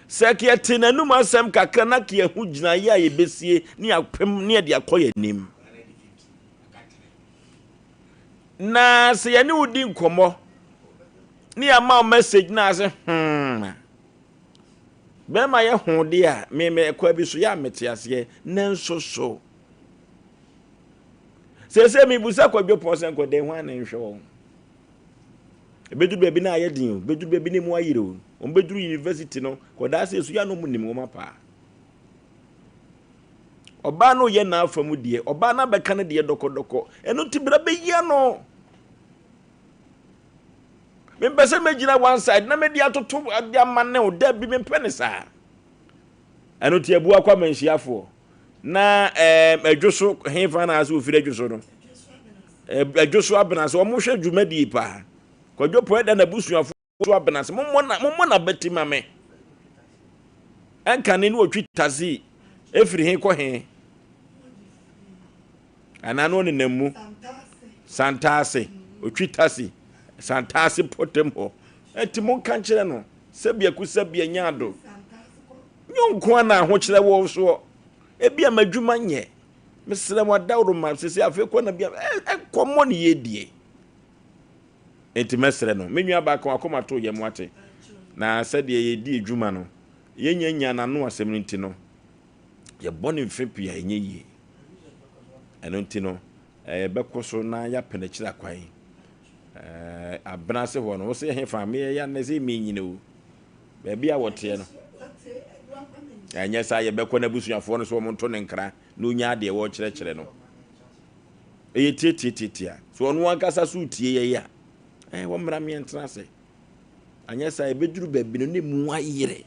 sekiete nanum asem kakra na ke hu gina ya ye besie ne apem ne de akoye nim na se ye ne udi nkomo ne ya ma message na ase Bema ye hode a me kwa bi so ya mete ase nanso so. Se mi busa kwa dwo ponsen kwa den ho anenhwe wo. Ebeduru bebi na aye din o, beduru bebi ne mu ayire o. On beduru university no, kwa da se so ya no mu nim wo mapa. Oba no ye na afamu de, oba na beka ne de dokodoko. Eno tibra be ye no. Me pese me gina one side na me de atoto de amane o da bi me pene sa. Eno tie bu akwa manhyiafo. Na adwoso hefa na aso ofire adwoso no. Adwoso abenase o mo hwe dwumadi pa. Kwadwo po da na busuafo so abenase mo na betima me. Enka ne no otwitazi efiri he ko he. Anano ne namu. Santase otwitasi. Santase potem ho. Etimo kan kire no. Sabia ku sabia nyado. Nyonko na ho kire wo so. Ebia madwuma nye. Mesere mo dawro ma sese afekọ na bia ekomo ne yedie. Enti mesere no. Menua ba kan akoma to ye mo ate. Na sade yedi adwuma no. Yenya na no asem nti no. Ye boni mfepia enye yie. Eno nti no bekoso na ya penechira kwan. Abnase ho no wo se he family ya na se mi nyine o. Ba bia wote no. Anya sa ye bekọ na busuafo no so mo nto ne nkra na onya ade wo kire no. Eye tititia. So onu ankasa so tie ye ya. Wo mra me entra se. Anya sa ye beduru ba bi no ne mu ayire.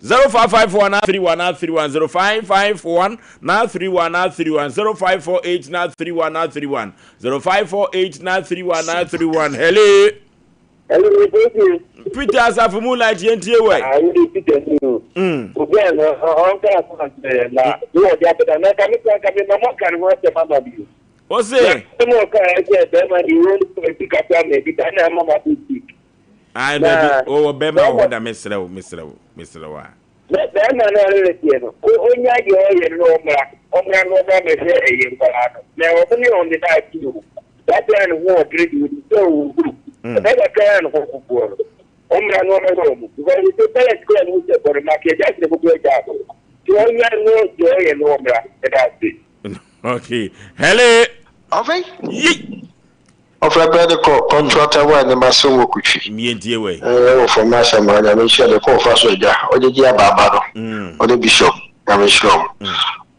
0551-31-31 0548-31-31 0548-31 hello. Hello, Peter Asafumu like yentie we. Peter no. Again, on ka na you dey better na ka me na mo kan wo te mama bi. Osei. Mo ka e be ma di wo to pick up me bi ta na mama bi. Ai baby, o bema o da mesrew. Be na le tie no. Onya di o ye no omra. Omra no ba me se e ye nkala no. Na o ni on the type you. That man who agree with so never can go. Omra no no. Because the best go and with for market just the good job. You only know joy and omra. That's it. Okay. Hello. Okay. Offer better contract away the maso kuchi. Me die we. For my man, I share the call for soldier or the dia babado or the bishop. I'm sure.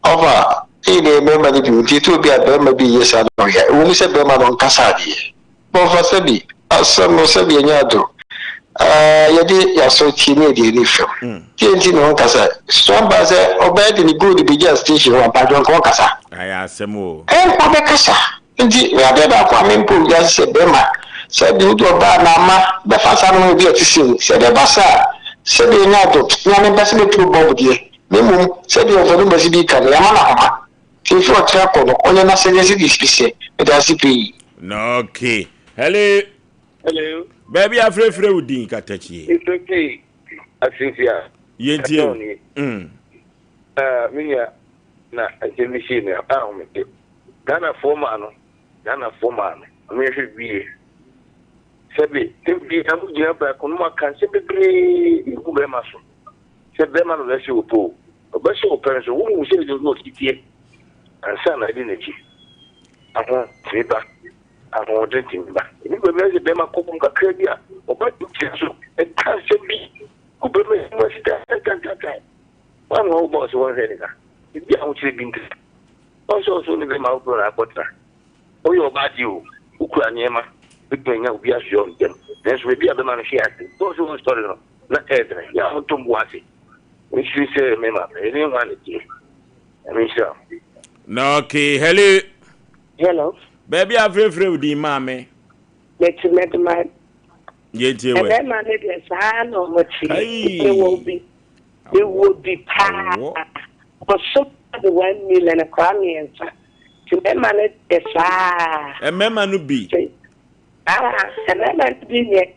Over ile member the beauty to be a bema be yes I know here. We say bema on kasadi. But for sabi asem sabi nyado. Yadi ya so chini di rifo. Tienti no kasa. Somba say obey the good be just station one padon ko kasa. Aya asemo. Kwa be kasa. Nti ya beba kwa mempo ya se bema se bi udo ba na ma be fasa no bi otisi se de basa se bi nyado na me basa be tu bob die memu se bi ofo no basi bi kan ya ma na homa ti fo tra ko no onye na se yesi di spise e da sipi no okay hello baby afrefre udin katachi it's okay asifia yentie minya na ajemishi ne ahomete Ghana forman me hwe sebe tembi amu je ba ko no kan sebe bre ku be maso sebe ma no le se opo ba se open so wo mu se de no kitie ansa na di nechi ahon seba ahon de timba ni be be be ma ko kum ka krabia o ba du ti so e kan sebi ku be me mo sita kan wa no bo so wo henika bi amu chire binti so ni be ma ko na potra oyo ba di o ukura nyema bigenya obi asyo ndem nenso be abema no hia ati so story no na edre ya ontombu ase we should say mema any one it I sure no okay hello baby afrefre udi mame let my yentie we and man it sa no mochi it will be pa but so the 1 million kwamiensa to me man it sa mema no bi and man be ne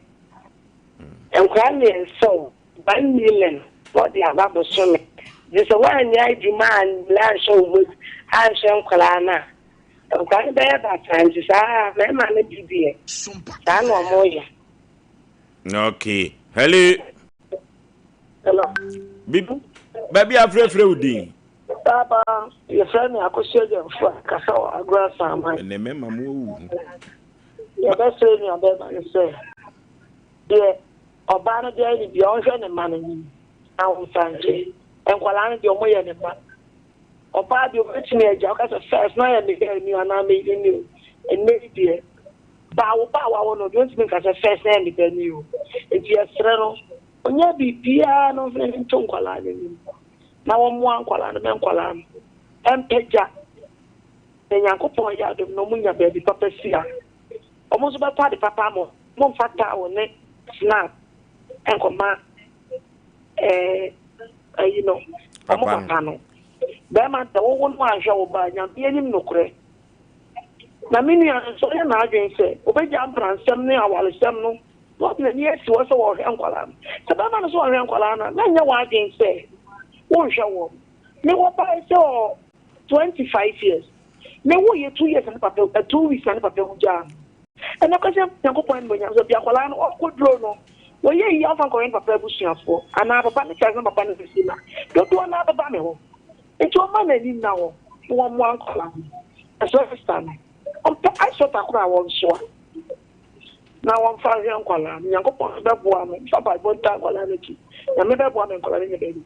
and kwamiensa 1 million for the ababo so me this one ya demand land show with answer kwalana and be that time sa me man be be sa no moya okay hello Hello. Baby afre udin. Baba, your friend Akosheja for Kasawa Agrasa. And the memo. Your best friend, your best say. Dear, Obana, dear, if you're on the money, I'm Sanjay, and while I'm your way and Oba, you're rich me a joke as a first night, and you are not making you, and maybe dear. Bow, don't make as a first name because you. If you're Sereno, on your piano, and Tonqualan. Now I'm one qualan, and Peja. The young couple yard of Nomunia baby papa sia. Almost about party papa mo, Monfata or neck snap, and command. You know, Papa panel. Bama, the old one shall buy him no cray. Naminia, so you're not going to say, Obey Jumper and some near our seminal. What the years was our Yanqualan. The Bama is one Yanqualana, then your wife can say. One show. Me what I saw 25 years. Me what you 2 years and papa 2 weeks and papa jam. And I can't go point when you have Biakolan or could draw no. Well, you have a going papa bushing for another panic as a panic. Don't do another banner. It's your money now. One column. As well as time. I saw that I was sure. Now I'm 5 young column. Young couple that woman. Papa won't tell Colanity. I never want to call any baby.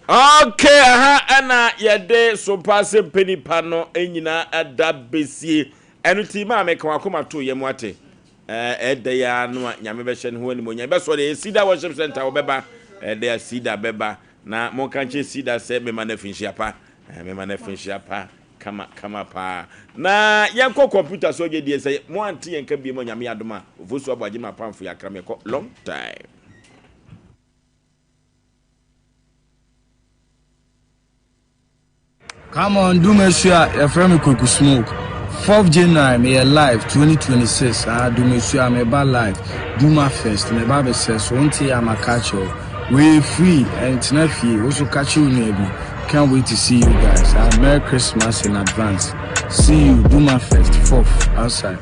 Okay, ana yede Sompa Asem Mpe Nipa no enyina adabesi enuti ma me kan akoma to ye muate ede ya no nyame be hye ne ho animonya be so de Sida worship center obeba ede Sida beba na mo kan che Sida se me manafinhia pa kama pa na yanko computer so je die se mo anti yanka bi mo nyame adoma Oforisuo Aboagye ma pamfo yakra me ko long time. Come on, do me sure your friend Kuku Smoke. 4th January, me alive 2026. Do me sure I'm about live. Do my first. Me Bible says, one day I'm a catcher. We free and it's not free. Also catch you maybe. Can't wait to see you guys. Merry Christmas in advance. See you. Do my first. 4th outside.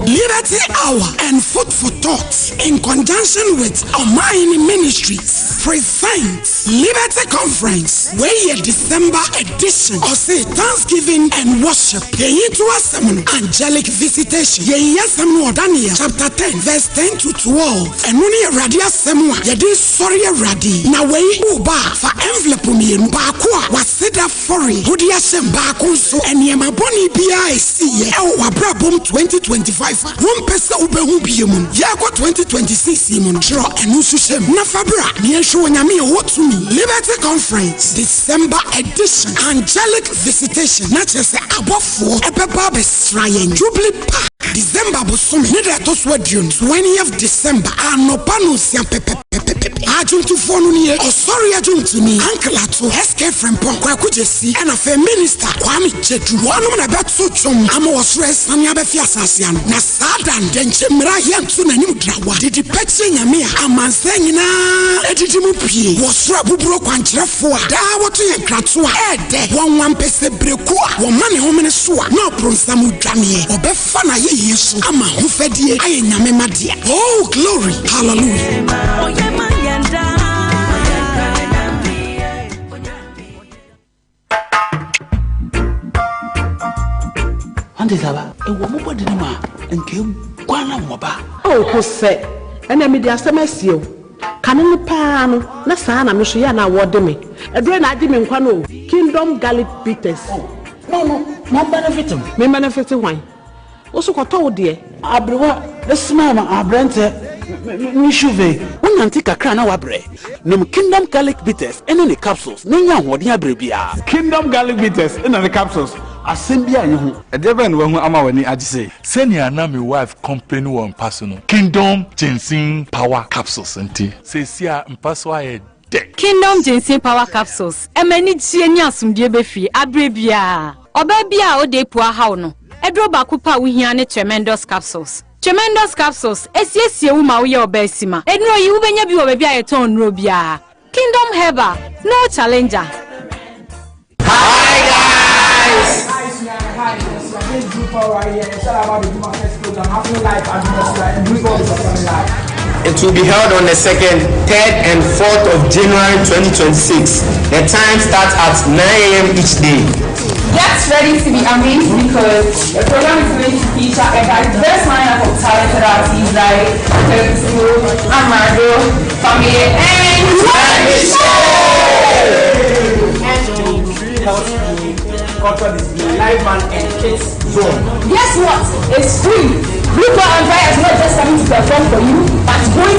Liberty Hour and Food for Thought in conjunction with Omani Ministries presents Liberty Conference, where your December edition Osei Thanksgiving and Worship. Into Asem Angelic Visitation. Asem Daniel chapter 10 verse 10 to 12. And only a radia semwa yedi sorry radi. Na way uba for envelope mienu bakwa wasida fori hudia shemba so and yema boni BIC wabrabum 2025 one person ubehu biyemun yako 2026 yemun draw enu sushem na fabra ni show nyame what me Liberty Conference December edition Angelic Visitation na chese abofo ebeba besrayen Jubilee Park December bosome ne da to so aduon 20th December anopa no sia pepe Ajuntu phone ni sorry ajuntu ni Ankalato SK Frempon kwa kujesi and a minister Kwame Chetu wanu na betso chom ama wosres na abefi asase ano na sadan denche mra yantu na nim drawa didi petse nyame amanse nyina edidi mu pie wosra buburo kwankyerefo a da woto ye krato a ede wonwan pese breku a wo mane homene so a na obronsam dwane obefa na ye yesu ama ho fadie aye nyame made. Oh glory, hallelujah. Oh yeah man yanda. Ande saba e wo mo bodi ma nke kwana mo ba. Oh ko se ena me di asem asiew kanu pa no na saa na me so ya na wode me edure na adi me nkwa no Kingdom Garlic Bitters. No benefit me benefit wan oso ko to de abrewa esma ma abrante mi chuve unanti kakra na wabre no Kingdom Garlic Bitters ene ne capsules nenya hoden abrebia Kingdom Garlic Bitters ene ne capsules asembia nyehu edeben wahu ama wani agise senior na my wife company one personal Kingdom Ginseng Power Capsules nti sesia mpaso aye Kingdom Ginseng Power Capsules emani tie ni asumdie befi abrebia obabia ode pua hawo no edro ba kupa wuhia ne tremendous capsules esiesie wu ma wo ye obasima enro yi wo benya bi wo babia ye ton nro bia Kingdom Herbal no challenger. Hi, before right here. Shout out about the Duma Fest program happening live at Duma and do all the performing live. It will be held on the 2nd, 3rd, and 4th of January 2026. The time starts at 9 a.m. each day. Get ready to be amazed because the program is going to feature a diverse lineup of talented artists like Amado, Family, and cultural display, live band, and kids zone. Guess what? It's free. Blue Bar Empire is not just coming to perform for you, but going